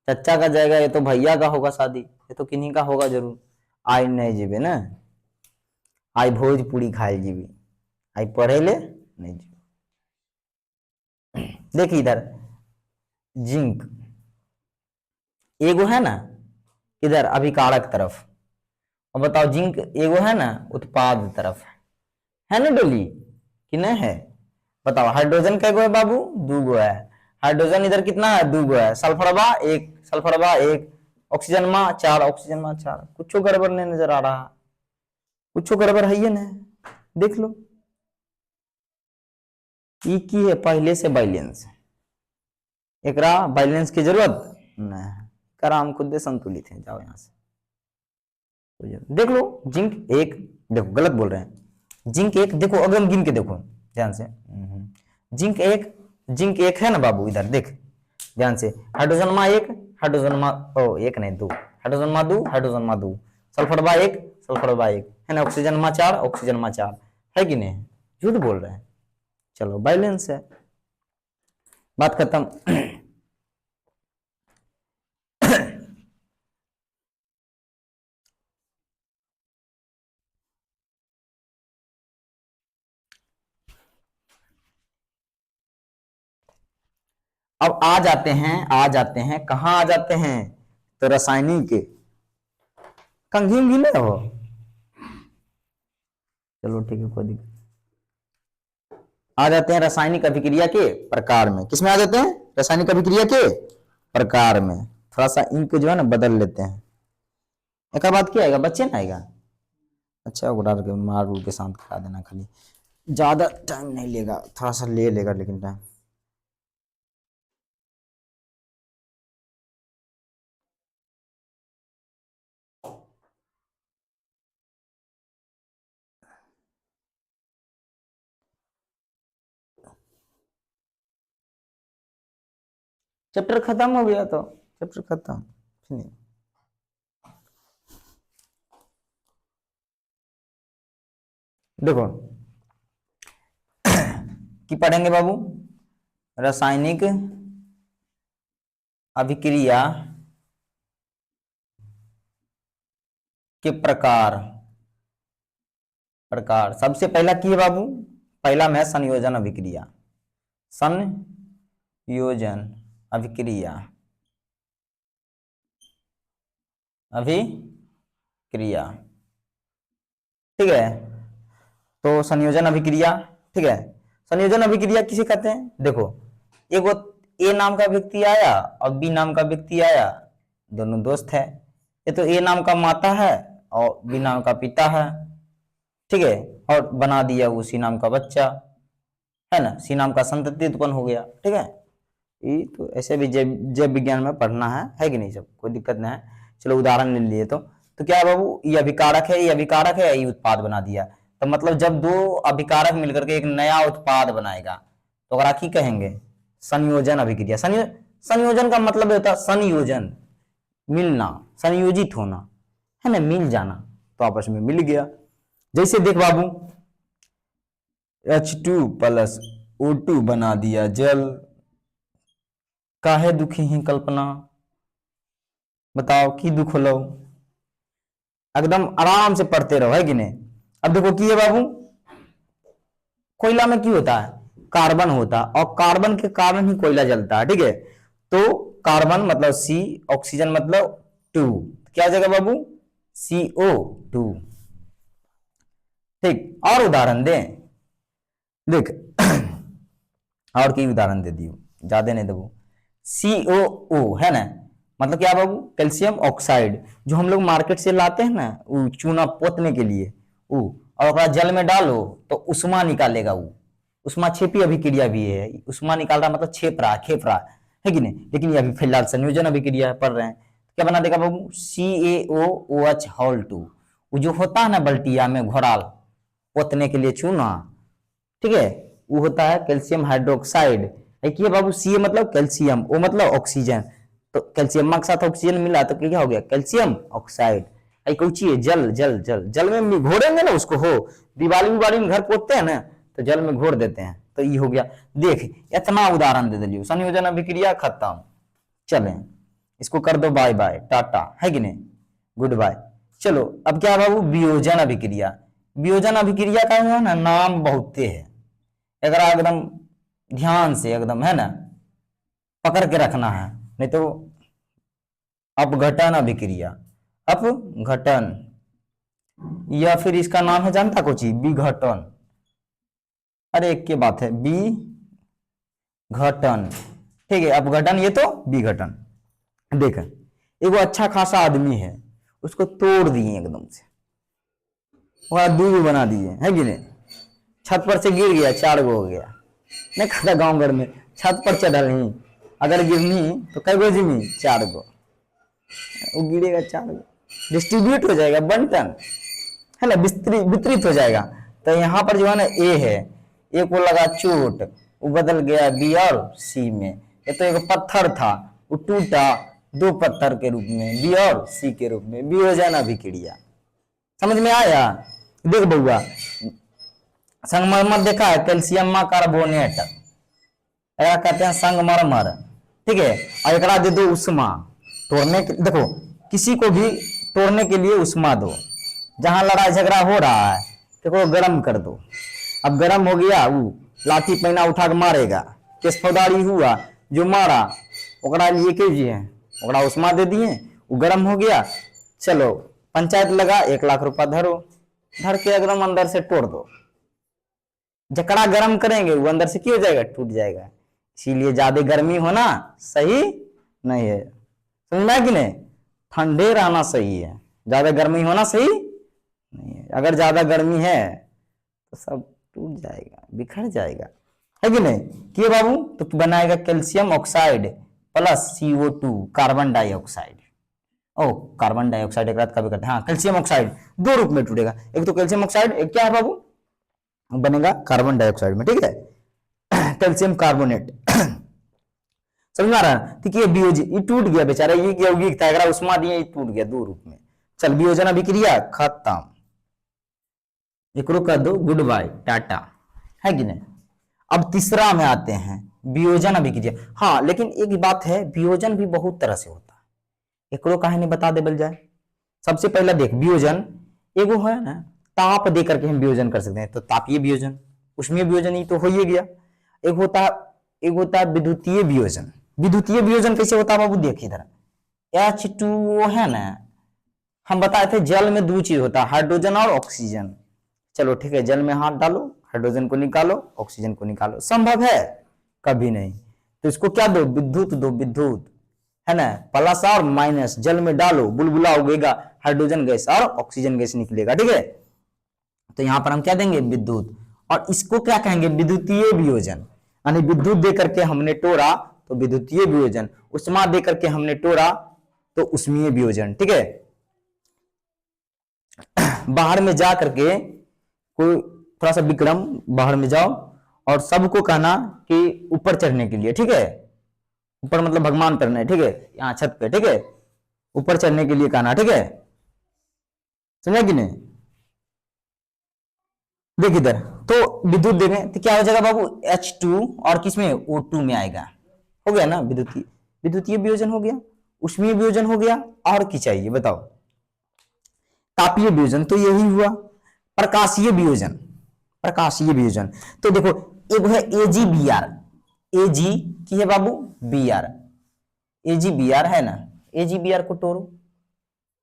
चचा का जाएगा, ये तो भैया का होगा शादी, ये तो किन्हीं का होगा जरूर। आई नहीं जीवे ना, आई भोजपुरी खाए जीवी, आई पढ़े ले नहीं जीवे। देखिए इधर जिंक एगो है ना, इधर अभिकारक तरफ, और बताओ जिंक एगो है ना उत्पाद तरफ, है ना डोली कि नहीं है? बताओ हाइड्रोजन का एगो है बाबू? 2 गो है। हाइड्रोजन इधर कितना है? 2 गो है। सल्फरबा 1, सल्फरबा 1, ऑक्सीजन में 4, ऑक्सीजन में 4। कुछ गड़बड़ नहीं नजर आ रहा, कुछ गड़बड़ है ये ना, देख लो। ई की है पहले से बैलेंस, एकरा बैलेंस की जरूरत नहीं, कराम खुद संतुलित है। जाओ यहां से देख लो, जिंक 1, देखो गलत बोल रहे हैं, जिंक 1 देखो, अगर गिन के देखो ध्यान से, जिंक 1, जिंक 1 है ना बाबू, इधर देख ध्यान से, हाइड्रोजन में 1, हाइड्रोजन में 1 नहीं 2, हाइड्रोजन में 2, हाइड्रोजन में 2, सल्फर में 1, सल्फर में 1, है ना, ऑक्सीजन में 4, ऑक्सीजन में 4, है कि नहीं? झूठ बोल रहे हैं। चलो बैलेंस है, बात खत्म। अब आ जाते हैं कहाँ आ जाते हैं? तो रासायनिक कंघी भी नहीं हो, चलो ठीक है कोई दिक्कत। आ जाते हैं रासायनिक अभिक्रिया के प्रकार में, किसमें आ जाते हैं? रासायनिक अभिक्रिया के प्रकार में। थोड़ा सा इनको जो है ना बदल लेते हैं, एक बात क्या आएगा बच्चे ना आएगा, अच्छा उड़ा के मार के शांत करा देना, खाली ज्यादा टाइम नहीं लेगा, थोड़ा सा ले लेगा लेकिन टाइम। चैप्टर खत्म हो गया, तो चैप्टर खत्म, फिनिश। देखो कि पढ़ेंगे बाबू, रासायनिक अभिक्रिया के प्रकार, प्रकार सबसे पहला की है बाबू, पहला में संयोजन अभिक्रिया, संयोजन अभिक्रिया, अभिक्रिया, ठीक है। तो संयोजन अभिक्रिया, ठीक है, संयोजन अभिक्रिया किसे कहते हैं? देखो एक वो ए नाम का व्यक्ति आया और बी नाम का व्यक्ति आया, दोनों दोस्त है, ये तो ए नाम का माता है और बी नाम का पिता है, ठीक है, और बना दिया उसी नाम का बच्चा, है ना, सी नाम का संतति उत्पन्न हो गया, ठीक है। ये तो ऐसे भी जैव विज्ञान में पढ़ना है कि नहीं, सब कोई दिक्कत नहीं है। चलो उदाहरण ले लिए तो क्या है बाबू, ये अभिकारक है, ये अभिकारक है, ये उत्पाद बना दिया। तो मतलब जब दो अभिकारक मिलकर के एक नया उत्पाद बनाएगा तो अगर की कहेंगे संयोजन अभिक्रिया। संयोजन का मतलब होता है संयोजन, मिलना, संयोजित होना, है ना, मिल जाना, तो आपस में मिल गया। जैसे देख बाबू H2 प्लस O2 बना दिया जल, काहे दुखी ही कल्पना, बताओ की दुख लो, एकदम आराम से पढ़ते रहो, है कि नहीं। अब देखो की है बाबू, कोयला में क्यों होता है, कार्बन होता है, और कार्बन के कारण ही कोयला जलता है, ठीक है। तो कार्बन मतलब C, ऑक्सीजन मतलब 2, क्या जगह बाबू CO2, ठीक। और उदाहरण दे, देख और की उदाहरण दे दियो, ज्यादा नहीं देवो। COO है ना, मतलब क्या बाबू, कैल्शियम ऑक्साइड, जो हम लोग मार्केट से लाते हैं ना, वो चूना पोतने के लिए, वो और जल में डालो तो उष्मा निकालेगा, वो उष्मा छेपी अभिक्रिया भी है, उष्मा निकाल रहा मतलब छेप रहा है कि नहीं। लेकिन ये अभी फिलहाल संयोजन अभिक्रिया पढ़ रहे हैं, क्या बना देगा बाबू CaOH होल 2, वो जो होता है ना बल्टिया में घोराल पोतने के लिए चूना, ठीक है, वो होता है कैल्शियम हाइड्रोक्साइड। एक ये बाबू सी मतलब कैल्शियम, ओ मतलब ऑक्सीजन, तो कैल्शियम के साथ ऑक्सीजन मिला तो क्या हो गया कैल्शियम ऑक्साइड। कौची है जल, जल जल जल में घोरेंगे ना उसको, हो दिवाली में घर पोतते हैं ना तो जल में घोर देते हैं, तो ये हो गया। देख इतना उदाहरण दे दिलियो, संयोजन अभिक्रिया खत्म। चले इसको कर दो बाय बाय टाटा, है कि नहीं, गुड बाय। चलो अब क्या बाबू, वियोजन अभिक्रिया। वियोजन अभिक्रिया का है ना नाम बहुते है, अगर एकदम ध्यान से एकदम, है ना, पकड़ के रखना है, नहीं तो अपघटन अभिक्रिया, अपघटन, या फिर इसका नाम है जानता कुछ, विघटन। अरे एक के बात है, विघटन, ठीक है, अपघटन ये तो विघटन। देख एगो अच्छा खासा आदमी है, उसको तोड़ दिए एकदम से, वह दूध बना दिए, है कि नहीं, छत पर से गिर गया 4 गो हो गया, नहीं खाता गांव घर में, छत पर चढ़ल ही अगर गिरनी तो कई गो जिमी 4 गो, वो गिरेगा 4 गो, डिस्ट्रीब्यूट हो जाएगा, बंटन, है ना, वितरित हो जाएगा। तो यहाँ पर जो है ना ए है, ए को लगा चोट, वो बदल गया बी और सी में। ये तो एक पत्थर था, वो टूटा 2 पत्थर के रूप में, बी और सी के रूप में, वियोजन अभिक्रिया। समझ में आया। देख बउआ, संगमरमर देखा है, कैल्शियम कार्बोनेट, कहते हैं संगमरमर, ठीक है, और एक दे दो उष्मा तोड़ने के, देखो किसी को भी तोड़ने के लिए उष्मा दो, जहां लड़ाई झगड़ा हो रहा है देखो गर्म कर दो, अब गर्म हो गया, वो लाठी पैना उठा के मारेगा, केस फौदारी हुआ, जो मारा ओकरा लिए के जी है, ओकरा उष्मा दे दिए, वो गर्म हो गया, चलो पंचायत लगा 1 लाख रुपया धरो, धर के एकदम अंदर से तोड़ दो, जकड़ा गर्म करेंगे वो अंदर से क्या हो जाएगा, टूट जाएगा। इसीलिए ज्यादा गर्मी होना सही नहीं है, समझना कि नहीं, ठंडे रहना सही है, ज्यादा गर्मी होना सही नहीं है। अगर ज्यादा गर्मी है तो सब टूट जाएगा, बिखर जाएगा, है कि नहीं। कि बाबू तो बनाएगा calcium oxide plus CO2 carbon dioxide, ओ कार्बन डाइऑक्साइड एक रात का भी करते हैं, हाँ कैल्शियम ऑक्साइड 2 रूप में टूटेगा, एक तो कैल्शियम ऑक्साइड, एक क्या है बाबू बनेगा कार्बन डाइऑक्साइड में, ठीक है, कैल्शियम कार्बोनेट। समझ में आ रहा है। ठीक है, ये टूट गया बेचारा, ये यौगिक था, अगर उष्मा दिए टूट गया 2 रूप में। चल वियोजन अभिक्रिया खत्म, एकरो कर दो गुड बाय टाटा, है कि नहीं। अब तीसरा में आते हैं वियोजन अभिक्रिया। हाँ लेकिन एक बात है, वियोजन भी बहुत तरह से होता है, एकरो काहे नहीं बता देबल जाए। सबसे पहला देख वियोजन एगो है ना, ताप दे करके हम वियोजन कर सकते हैं, तो तापीय वियोजन, उसमें वियोजन ही तो हो ही गया। एक होता है विद्युतीय वियोजन। विद्युतीय वियोजन कैसे होता है बाबू, देख इधर H2O है ना, हम बताए थे जल में 2 चीज होता है, हाइड्रोजन और ऑक्सीजन। चलो ठीक है, जल में हाथ डालो, हाइड्रोजन को निकालो, ऑक्सीजन को निकालो, संभव है कभी नहीं, तो इसको क्या दो, विद्युत दो, विद्युत, है ना, प्लस और माइनस, जल में डालो बुलबुला उगेगा, हाइड्रोजन गैस और ऑक्सीजन गैस निकलेगा, ठीक है। तो यहां पर हम क्या देंगे, विद्युत, और इसको क्या कहेंगे, विद्युतीय वियोजन, यानी विद्युत दे करके हमने तोड़ा तो विद्युतीय वियोजन, उष्मा दे करके हमने तोड़ा तो उष्मीय वियोजन। ठीक है, बाहर में जा करके कोई थोड़ा सा विक्रम बाहर में जाओ और सबको कहना कि ऊपर चढ़ने के लिए, ठीक है, ऊपर मतलब भगवान करना है, ठीक है, यहाँ छत पे, ठीक है, ऊपर चढ़ने के लिए कहना, ठीक है, समझा कि नहीं। देख इधर, तो विद्युत देंगे तो क्या हो जाएगा बाबू, H2 और किसमें, O2 में आएगा। हो गया ना, विद्युतीय विद्युतीय वियोजन हो गया, उष्मीय वियोजन हो गया, और क्या चाहिए बताओ। तापीय वियोजन तो यही हुआ। प्रकाशीय वियोजन, प्रकाशीय वियोजन तो देखो एक है AgBr, Ag की है बाबू Br, AgBr है ना, AgBr को तोड़ो,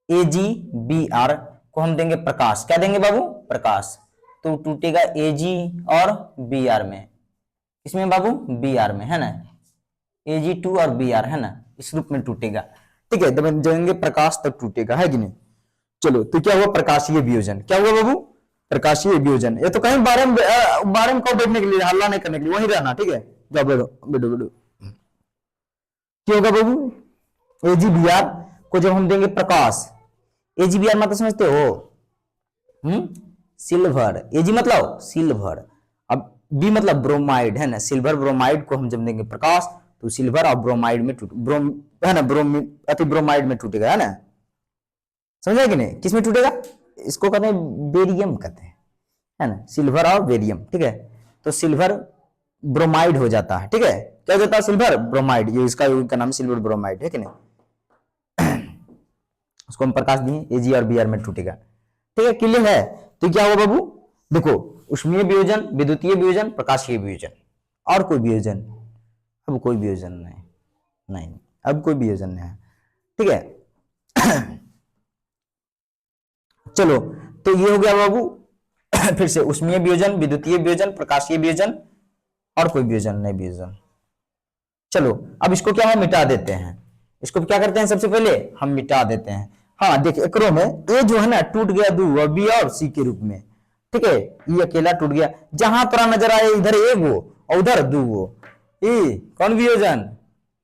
AgBr को हम देंगे प्रकाश, क्या देंगे बाबू, प्रकाश, तो टूटेगा Ag और Br में, इसमें बाबू Br में है ना, Ag2 और Br है ना, इस रूप में टूटेगा। ठीक है, जब जाएंगे प्रकाश तब टूटेगा, है कि नहीं। चलो तो क्या हुआ, प्रकाशीय वियोजन, क्या हुआ बाबू, प्रकाशीय वियोजन। ये तो कहीं बारे में कब बैठने के लिए, हल्ला नहीं करने के लिए, वहीं रहना, ठीक है, जाओ बैठो बैठो बैठो। क्या होगा बाबू, AgBr को जब हम देंगे प्रकाश, AgBr मतलब समझते हो, सिल्वर, Ag मतलब सिल्वर, अब B मतलब ब्रोमाइड है ना, सिल्वर ब्रोमाइड को हम जब देंगे प्रकाश तो सिल्वर और ब्रोमाइड में ब्रोम है ना, अति ब्रोमाइड में टूटेगा, है ना, समझा कि नहीं, किसमें टूटेगा, इसको कहते हैं बेरियम कहते हैं, है ना, सिल्वर और बेरियम। ठीक है, तो सिल्वर ब्रोमाइड हो जाता है, ठीक है, क्या हो जाता है, सिल्वर ब्रोमाइड, ये इसका नाम सिल्वर ब्रोमाइड है कि नहीं। उसको हम प्रकाश दिए, Ag और Br में टूटेगा। ठीक है, क्लियर है। तो क्या हुआ बाबू, देखो उष्मीय वियोजन, विद्युतीय वियोजन, प्रकाशीय वियोजन, और कोई वियोजन, अब कोई वियोजन नहीं, नहीं अब कोई वियोजन नहीं है। ठीक है, चलो तो ये हो गया बाबू फिर से उष्मीय वियोजन, विद्युतीय वियोजन, प्रकाशीय वियोजन, और कोई वियोजन नहीं, वियोजन। चलो अब इसको क्या है, मिटा देते हैं, इसको क्या करते हैं, सबसे पहले हम मिटा देते हैं। हाँ देखिए एकरो में ए जो है ना टूट गया दो, और बी और सी के रूप में, ठीक है, ये अकेला टूट गया, जहां तोरा नजर आए इधर एक गो और उधर दो गो, ये कौन वियोजन,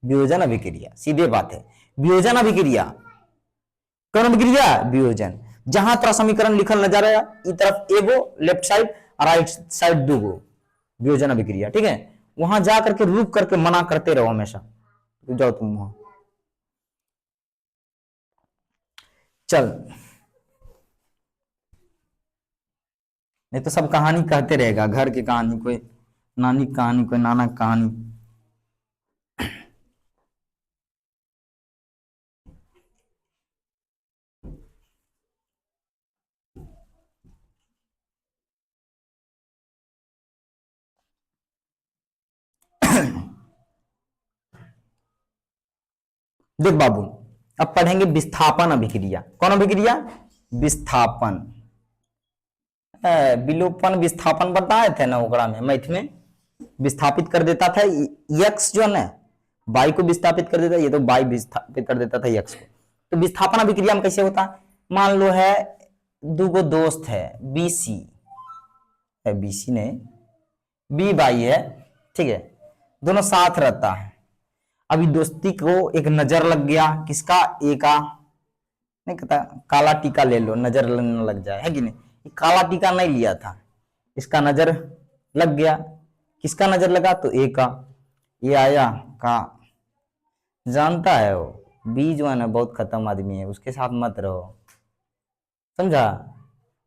वियोजन अभिक्रिया, सीधे बात है, वियोजन अभिक्रिया, कौन अभिक्रिया, वियोजन। जहां तोरा समीकरण लिखल नजर आया, इस तरफ एगो लेफ्ट साइड और राइट साइड दो गो, वियोजन अभिक्रिया। ठीक है, वहां जा करके रुक करके मना करते रहो हमेशा, तो जाओ तुम वहां, चल नहीं तो सब कहानी कहते रहेगा, घर की कहानी, कोई नानी की कहानी, कोई नाना की कहानी। देख बाबू, अब पढ़ेंगे विस्थापन अभिक्रिया, कौन अभिक्रिया, विस्थापन, विलोपन विस्थापन बताए थे ना ओकरा में, मैथ में विस्थापित कर देता था यक्स जो है ना, बाई को विस्थापित कर देता, ये तो बाई विस्थापित कर देता था यक्स को। तो विस्थापन अभिक्रिया में कैसे होता, मान लो है दो गो दोस्त है, BC है, BC ने B बाई है, ठीक है, दोनों साथ रहता है। अभी दोस्ती को एक नजर लग गया, किसका, ए का, नहीं कहता काला टीका ले लो, नजर लगने लग जाए, है कि नहीं, काला टीका नहीं लिया था, इसका नजर लग गया, किसका नजर लगा, तो ए का, ये आया का, जानता है वो बी जो है ना बहुत खत्म आदमी है, उसके साथ मत रहो, समझा,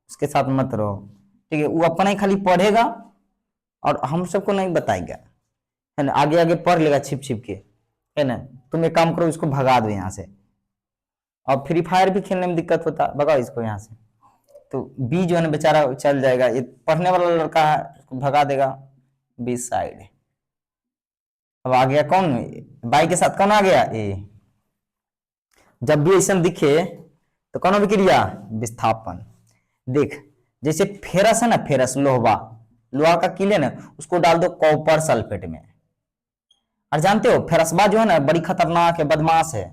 उसके साथ मत रहो, ठीक है, वो अपना ही खाली पढ़ेगा और हम सबको नहीं बताएगा, है ना, आगे आगे पढ़ लेगा छिप छिप के, है ना। तुम एक काम करो, इसको भगा दो यहाँ से, और फ्री फायर भी खेलने में दिक्कत होता, भगाओ इसको यहाँ से, तो बी जो है ना बेचारा चल जाएगा, ये पढ़ने वाला लड़का है, उसको भगा देगा बी साइड। अब आ गया कौन, बाई के साथ कौन आ गया, ए। जब भी ऐसा दिखे तो कौन अभिक्रिया, विस्थापन। देख जैसे फेरस है ना, फेरस लोहा, लोहा का किले ना, उसको डाल दो कॉपर सल्फेट में, और जानते हो फेरसबा जो है ना बड़ी खतरनाक है, बदमाश है,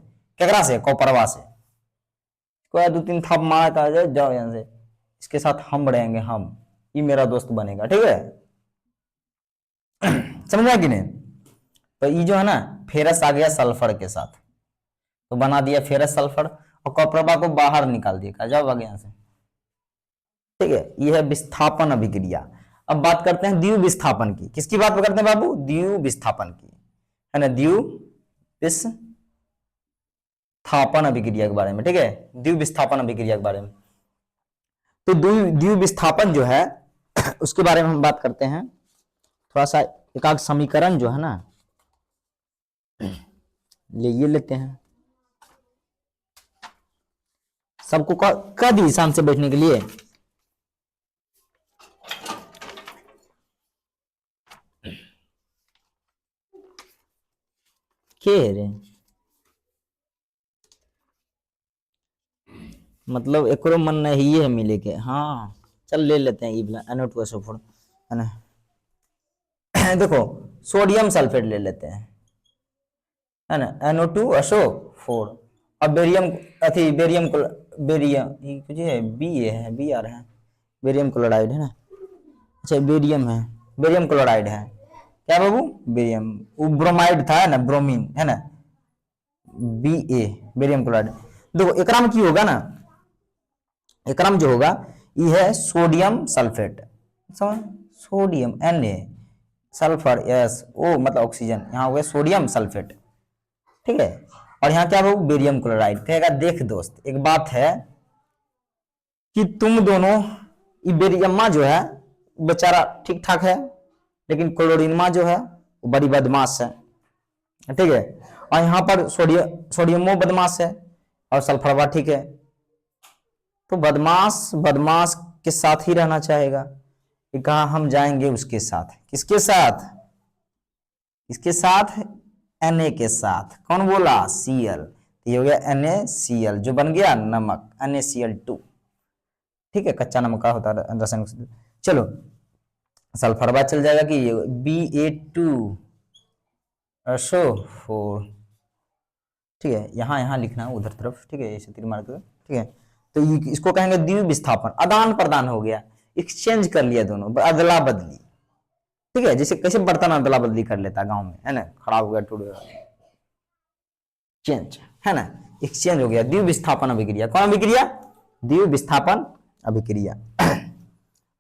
केकरा से, कॉपरवा से, कोई दो तीन थप मार कर जाओ यहाँ से, इसके साथ हम रहेंगे, हम, ये मेरा दोस्त बनेगा, ठीक है। समझा कि नहीं। तो ये जो है ना फेरस आ गया सल्फर के साथ, तो बना दिया फेरस सल्फर, और कॉपरबा को बाहर निकाल दिया, कहा जाओ आगे यहाँ से। ठीक है, ये है विस्थापन अभिक्रिया। अब बात करते हैं द्विव विस्थापन की। किसकी बात करते हैं बाबू? द्विव विस्थापन की, है ना, द्विव विस्थापन अभिक्रिया के बारे में। ठीक है, द्विव विस्थापन अभिक्रिया के बारे में। तो द्विव विस्थापन जो है उसके बारे में हम बात करते हैं। थोड़ा सा एकाक समीकरण जो है ना ये लेते हैं, सबको कह दी शाम से बैठने के लिए। के रे मतलब एकरो मन नहीं है मिले के। हाँ चल ले लेते हैं ये NO2SO4, है ना। देखो सोडियम सल्फेट ले लेते हैं, है ना, NO2SO4, अब बेरियम अथी बेरियम बेरियम कुछ है बी आ रहा है, बेरियम क्लोराइड है ना, अच्छा बेरियम है, बेरियम क्लोराइड है क्या बाबू? बेरियम, वो ब्रोमाइड था है ना, ब्रोमीन है ना, Ba बेरियम क्लोराइड। देखो एकरा में की होगा ना, एकरा में जो होगा ये है सोडियम सल्फेट, समझ, सोडियम Na, सल्फर SO मतलब ऑक्सीजन, यहाँ हो गया सोडियम सल्फेट। ठीक है, और यहाँ क्या हो, बेरियम क्लोराइड। कहेगा देख दोस्त एक बात है कि तुम दोनों, ये बेरियमा जो है बेचारा ठीक ठाक है, लेकिन क्लोरीनमा जो है वो बड़ी बदमाश है। ठीक है, और यहाँ पर सोडियमो बदमाश है और सल्फरवा ठीक है। तो बदमाश बदमाश के साथ ही रहना चाहेगा, ये कहा हम जाएंगे उसके साथ। किसके साथ? इसके साथ Na के साथ। कौन बोला? Cl, ये हो गया NaCl जो बन गया नमक, NaCl2। ठीक है, कच्चा नमक का होता है रासायनिक। चलो सल्फरवा चल जाएगा कि Ba2SO4। ठीक है, यहाँ लिखना है उधर तरफ। ठीक है, ऐसे तीर मार कर। ठीक है, तो इसको कहेंगे द्विव विस्थापन, आदान प्रदान हो गया, एक्सचेंज कर लिया दोनों, अदला बदली। ठीक है, जैसे कैसे बर्तन अदला बदली कर लेता गांव में, है ना, खराब हो गया टूट गया, चेंज, है ना, एक्सचेंज हो गया, द्विव विस्थापन अभिक्रिया। कौन अभिक्रिया? द्विव विस्थापन अभिक्रिया।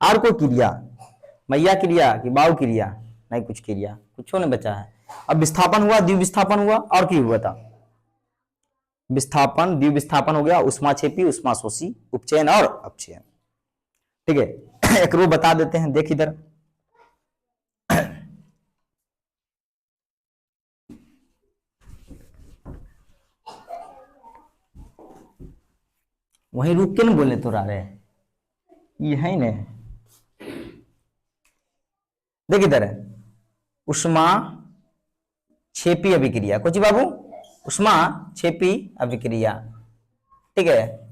और कोई क्रिया, मैया क्रिया कि बाऊ क्रिया? नहीं, कुछ क्रिया कुछ नहीं बचा है। अब विस्थापन हुआ, द्विव विस्थापन हुआ, और की हुआ था? विस्थापन, द्विव विस्थापन हो गया, उष्माक्षेपी, उष्माशोषी, उपचयन और अपचयन। ठीक है, एक रो बता देते हैं, देख इधर। वहीं रुक के न बोले तो रहे, ये है न, देख इधर, उष्मा क्षेपी अभिक्रिया, कुछ बाबू, उष्मा क्षेपी अभिक्रिया। ठीक है,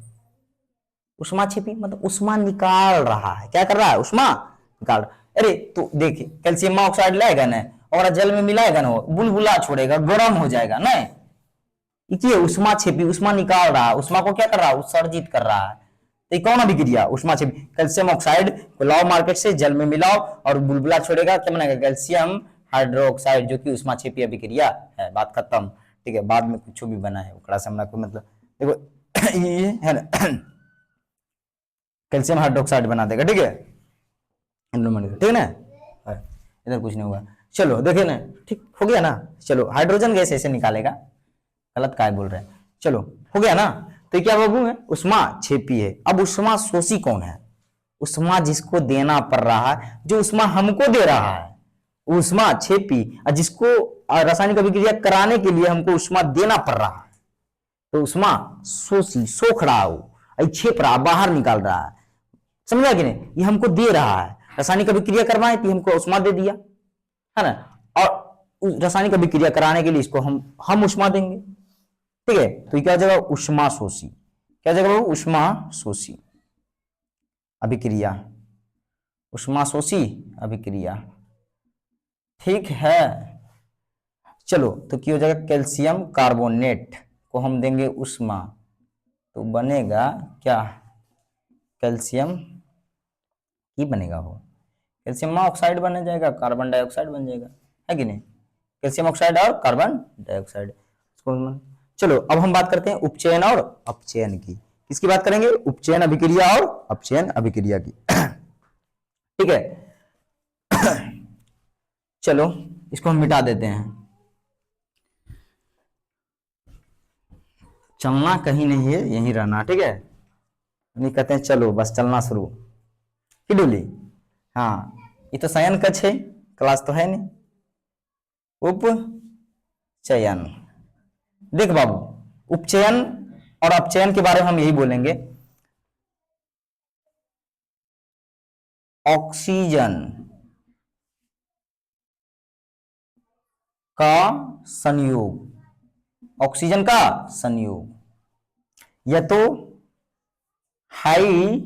उष्मा छिपी मतलब उष्मा निकाल रहा है, क्या कर रहा है? उष्मा निकाल। अरे तो देख कैल्शियम ऑक्साइड लाएगा ना और जल में मिलाएगा ना, बुलबुला छोड़ेगा, गर्म हो जाएगा ना, ये उष्मा छिपी, उष्मा निकाल रहा है, उष्मा को क्या कर रहा है? उत्सर्जित कर रहा है। तो कौन अभिक्रिया? उष्मा छिपी। कैल्शियम ऑक्साइड को लाओ मार्केट से, जल में मिलाओ और बुलबुला छोड़ेगा, क्या बनेगा? कैल्शियम हाइड्रोक्साइड, जो कि उष्मा छिपी अभिक्रिया है। बात खत्म। ठीक है, बाद में कुछ भी बना है ओकरा से हमरा को मतलब, देखो ये है ना, कैल्शियम हाइड्रोक्साइड बना देगा। ठीक है, ठीक है ना, इधर कुछ नहीं हुआ। चलो देखे ना, ठीक हो गया ना। चलो हाइड्रोजन गैस ऐसे निकालेगा, गलत काय बोल रहे हैं। चलो हो गया ना। तो क्या बाबू है? उष्मा क्षेपी है। अब उष्मा शोषी कौन है? उष्मा जिसको देना पड़ रहा है, जो उष्मा हमको दे रहा है, उष्मा क्षेपी। और जिसको रासायनिक अभिक्रिया कराने के लिए हमको उष्मा देना पड़ रहा है, तो उष्मा शोषी, सोख रहा है, छेप रहा, बाहर निकाल रहा है। समझा कि नहीं? ये हमको दे रहा है, रासायनिक अभिक्रिया करवाए तो हमको उष्मा दे दिया, है ना, और रासायनिक अभिक्रिया कराने के लिए इसको हम उष्मा देंगे। ठीक है, तो क्या जगह? उष्मा शोषी। क्या जगह? उष्मा शोषी अभिक्रिया, उष्मा शोषी अभिक्रिया। ठीक है, चलो तो क्या हो जाएगा? कैल्शियम कार्बोनेट को हम देंगे उष्मा, तो बनेगा क्या? कैल्शियम की बनेगा, वो कैल्शियम ऑक्साइड बन जाएगा, कार्बन डाइऑक्साइड बन जाएगा, है कि नहीं? कैल्शियम ऑक्साइड और कार्बन डाइऑक्साइड। चलो अब हम बात करते हैं उपचयन और अपचयन की। किसकी बात करेंगे? उपचयन अभिक्रिया और अपचयन अभिक्रिया की। ठीक है, चलो इसको हम मिटा देते हैं। चलना कहीं नहीं है, यहीं रहना। ठीक है, नहीं कहते हैं चलो बस चलना शुरू की डोली। हाँ, ये तो शयन कक्ष है, क्लास तो है नहीं। उपचयन, देख बाबू, उपचयन और अपचयन के बारे में हम यही बोलेंगे। ऑक्सीजन का संयोग, ऑक्सीजन का संयोग या तो हाइड्रोजन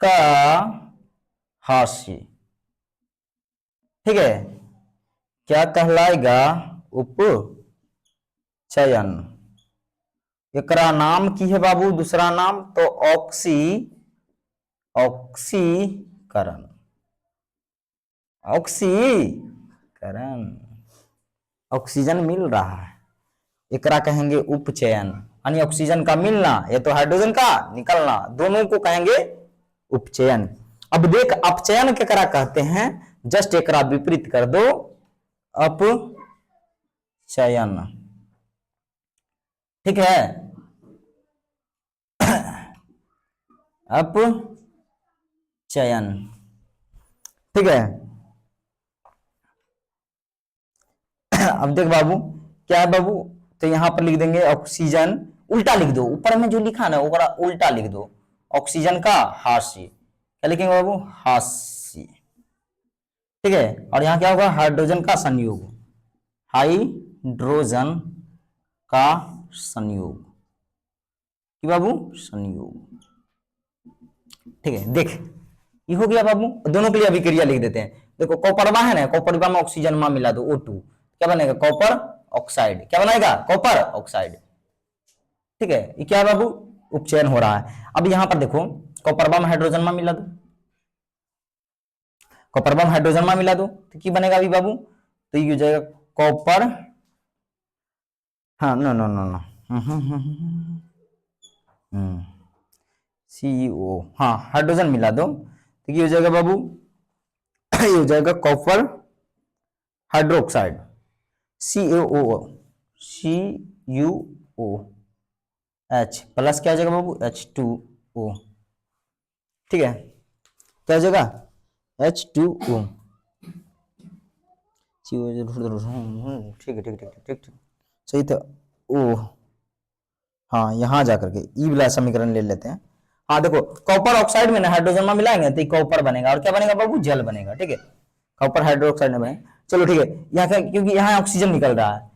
का हास्य, ठीक है, क्या कहलाएगा? उपचयन। एकरा नाम की है बाबू दूसरा नाम तो ऑक्सीकरण, ऑक्सीकरण। ऑक्सीजन मिल रहा है, एकरा कहेंगे उपचयन, यानी ऑक्सीजन का मिलना या तो हाइड्रोजन का निकलना, दोनों को कहेंगे उपचयन। अब देख अपचयन केकरा कहते हैं, जस्ट एकरा विपरीत कर दो, अपचयन। ठीक है, अपचयन। ठीक है, अब देख बाबू क्या है बाबू, तो यहां पर लिख देंगे ऑक्सीजन, उल्टा लिख दो, ऊपर में जो लिखा ना वो उल्टा लिख दो, ऑक्सीजन का हास्य, क्या लिखेंगे बाबू? हास्य। ठीक है, और यहां क्या होगा? हाइड्रोजन का संयोग, हाइड्रोजन का संयोग कि बाबू संयोग। ठीक है, देख ये हो गया बाबू। दोनों के लिए अभिक्रिया लिख देते हैं। देखो कॉपरवा है ना, कॉपरवा में ऑक्सीजन में मिला दो O2, क्या बनेगा? Copper oxide. क्या बनाएगा? Copper oxide. ठीक है, ये क्या है बाबू? उपचयन हो रहा है। अब यहां पर देखो कॉपरवा में हाइड्रोजन में मिला दो, कॉपरवा में हाइड्रोजन में मिला दो तो क्या बनेगा अभी बाबू? तो ये हो जाएगा कॉपर, हाँ no no no no CO, हाँ हाइड्रोजन मिला दो तो ये हो जाएगा बाबू, ये हो जाएगा copper hydroxide, CaO, CuOH plus क्या हो जाएगा बाबू? H2O। ठीक है, क्या हो जाएगा? H2O। ठीक है ठीक ठीक ठीक ठीक सही था। ओ हाँ, यहां जाकर के ई वाला समीकरण ले लेते हैं। हाँ देखो कॉपर ऑक्साइड में ना हाइड्रोजन में मिलाएंगे तो कॉपर बनेगा, और क्या बनेगा बाबू? जल बनेगा। ठीक है, कॉपर हाइड्रोक्साइड में बने। चलो ठीक है, यहाँ क्योंकि यहाँ ऑक्सीजन निकल रहा है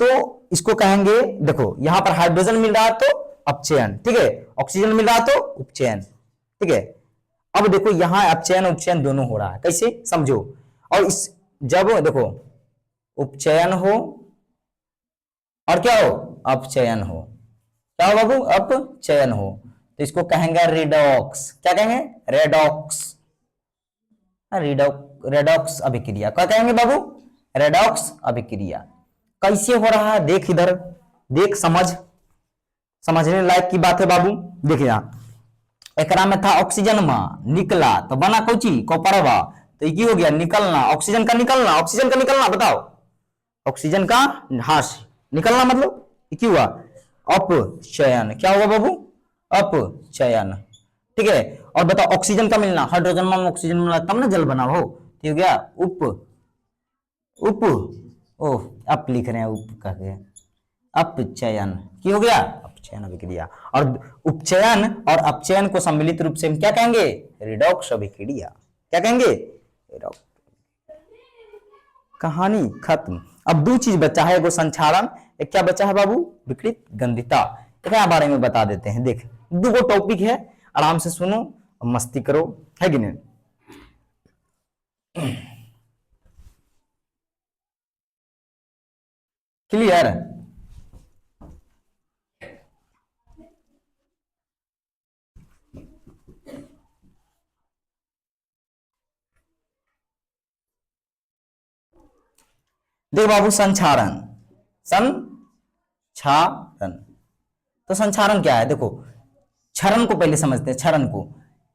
तो इसको कहेंगे, देखो यहाँ पर हाइड्रोजन मिल रहा है तो अपचयन, ठीक है, ऑक्सीजन मिल रहा है तो उपचयन। ठीक है, अब देखो यहाँ अपचयन उपचयन दोनों हो रहा है, कैसे समझो। और इस जब देखो उपचयन हो और क्या हो? अपचयन हो, क्या हो बाबू? अपचयन हो, तो इसको कहेंगे रेडॉक्स। क्या कहेंगे? रेडॉक्स, रेडॉक्स अभिक्रिया। क्या कहेंगे बाबू? रेडॉक्स अभिक्रिया। कैसे हो रहा है देख, इधर देख, समझने लायक की बात है बाबू। देख यहाँ एकरा में था ऑक्सीजन में निकला तो बना कौची? कॉपरवा। तो ये हो गया निकलना, ऑक्सीजन का निकलना, ऑक्सीजन का निकलना, बताओ ऑक्सीजन का हाश निकलना मतलब क्या हुआ? अपचयन। क्या होगा बाबू? अपचयन। ठीक है, और बताओ ऑक्सीजन का मिलना, हाइड्रोजन में ऑक्सीजन मिला तब ना जल बना हो, तो हो गया उप ओह अप लिख रहे हैं उप करके, अपचयन। की हो गया? अपचयन अभिक्रिया। और उपचयन और अपचयन को सम्मिलित रूप से हम क्या कहेंगे? रिडॉक्स अभिक्रिया। क्या कहेंगे? कहानी खत्म। अब दो चीज बचा है, एगो संक्षारण, एक क्या बचा है बाबू? विकृत गंधिता। क्या बारे में बता देते हैं। देख दो टॉपिक है, आराम से सुनो और मस्ती करो, है कि नहीं? क्लियर? देखो बाबू, संक्षारण, संक्षारण, तो संक्षारण क्या है? देखो, क्षरण को पहले समझते हैं। क्षरण को,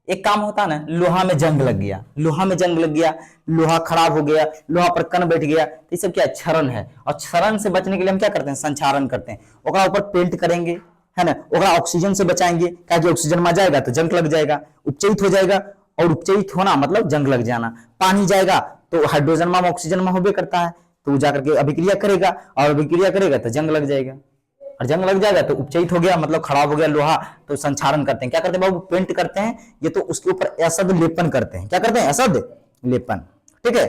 एक काम होता है ना, लोहा में जंग लग गया, लोहा में जंग लग गया, लोहा खराब हो गया, लोहा पर कण बैठ गया, तो ये सब क्या है? क्षरण है। और क्षरण से बचने के लिए हम क्या करते हैं? संक्षारण करते हैं। ओकरा ऊपर पेंट करेंगे, है ना, ओकरा ऑक्सीजन से बचाएंगे, क्या कि ऑक्सीजन में जाएगा तो जंग लग जाएगा, उपचयित हो जाएगा, और उपचयित होना मतलब जंग लग जाना। पानी जाएगा तो हाइड्रोजन में ऑक्सीजन में होबे करता है, तो वो जाकर के अभिक्रिया करेगा, और अभिक्रिया करेगा तो जंग लग जाएगा, और जंग लग जाएगा तो उपचयित हो गया, मतलब खराब हो गया लोहा, तो संक्षारण करते हैं। क्या करते हैं बाबू? पेंट करते हैं, ये तो उसके ऊपर एसद लेपन करते हैं। क्या करते हैं? एसद लेपन, ठीक है,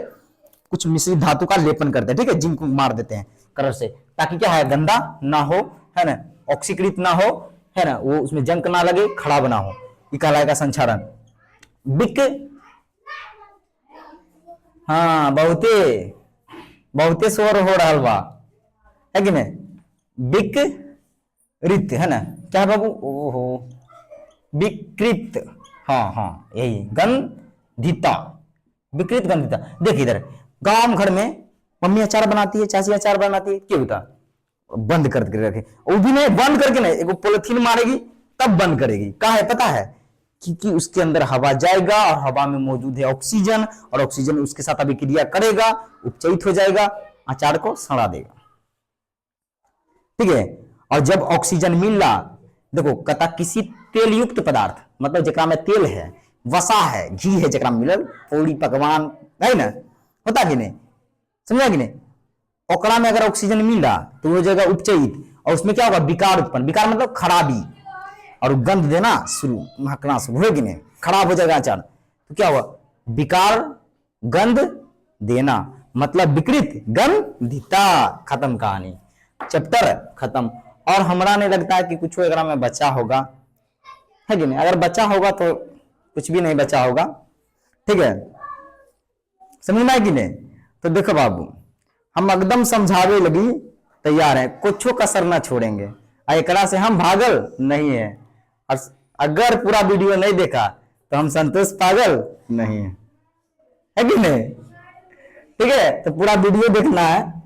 कुछ मिश्रित धातु का लेपन करते हैं, ठीक है, जिंक मार देते हैं कलर से, ताकि क्या है? गंदा ना हो, है ना, ऑक्सीकृत ना हो, है ना, वो उसमें जंक ना लगे, खराब ना हो, ये कहलाएगा संक्षारण। बिक, हाँ, बहुते बहुते शोर हो रहा बा, है कि नहीं? विकृत, है ना, क्या बाबू? ओहो, विकृत, हाँ हाँ, यही गंधिता, विकृत गंधिता। देखिए इधर गांव घर में मम्मी अचार बनाती है, चाची अचार बनाती है, क्यों होता? बंद करके रखे, वो भी नहीं बंद करके नहीं, एक पॉलिथीन मारेगी तब बंद करेगी। क्या है पता है? क्योंकि उसके अंदर हवा जाएगा, और हवा में मौजूद है ऑक्सीजन, और ऑक्सीजन उसके साथ अभिक्रिया करेगा, उपचयित हो जाएगा, अचार को सड़ा देगा, ठीक है। और जब ऑक्सीजन मिल रहा, देखो कहता किसी तेल युक्त पदार्थ, मतलब जकरा में तेल है, वसा है, घी है, जकरा में मिलल, पूरी पकवान है ना, होता कि नहीं? समझा कि नहीं? ओकरा में अगर ऑक्सीजन मिल रहा तो वो जगह उपचयित, और उसमें क्या होगा? विकार उत्पन्न, विकार मतलब खराबी, और गंध देना शुरू, महकना शुरू हो कि नहीं? खराब हो जाएगा अचार, तो क्या हुआ? विकार गंध देना, मतलब विकृत गंधिता। खत्म कहानी, चैप्टर खत्म। और हमरा नहीं लगता है कि कुछ अगर में बचा होगा, है कि नहीं? अगर बचा होगा तो कुछ भी नहीं बचा होगा, ठीक है, समझ में आए कि नहीं? तो देखो बाबू, हम एकदम समझावे लगी तैयार है, कुछ कसर ना छोड़ेंगे, एकरा से हम भागल नहीं है। और अगर पूरा वीडियो नहीं देखा तो हम संतोष पागल नहीं है कि नहीं? ठीक है, तो पूरा वीडियो देखना है।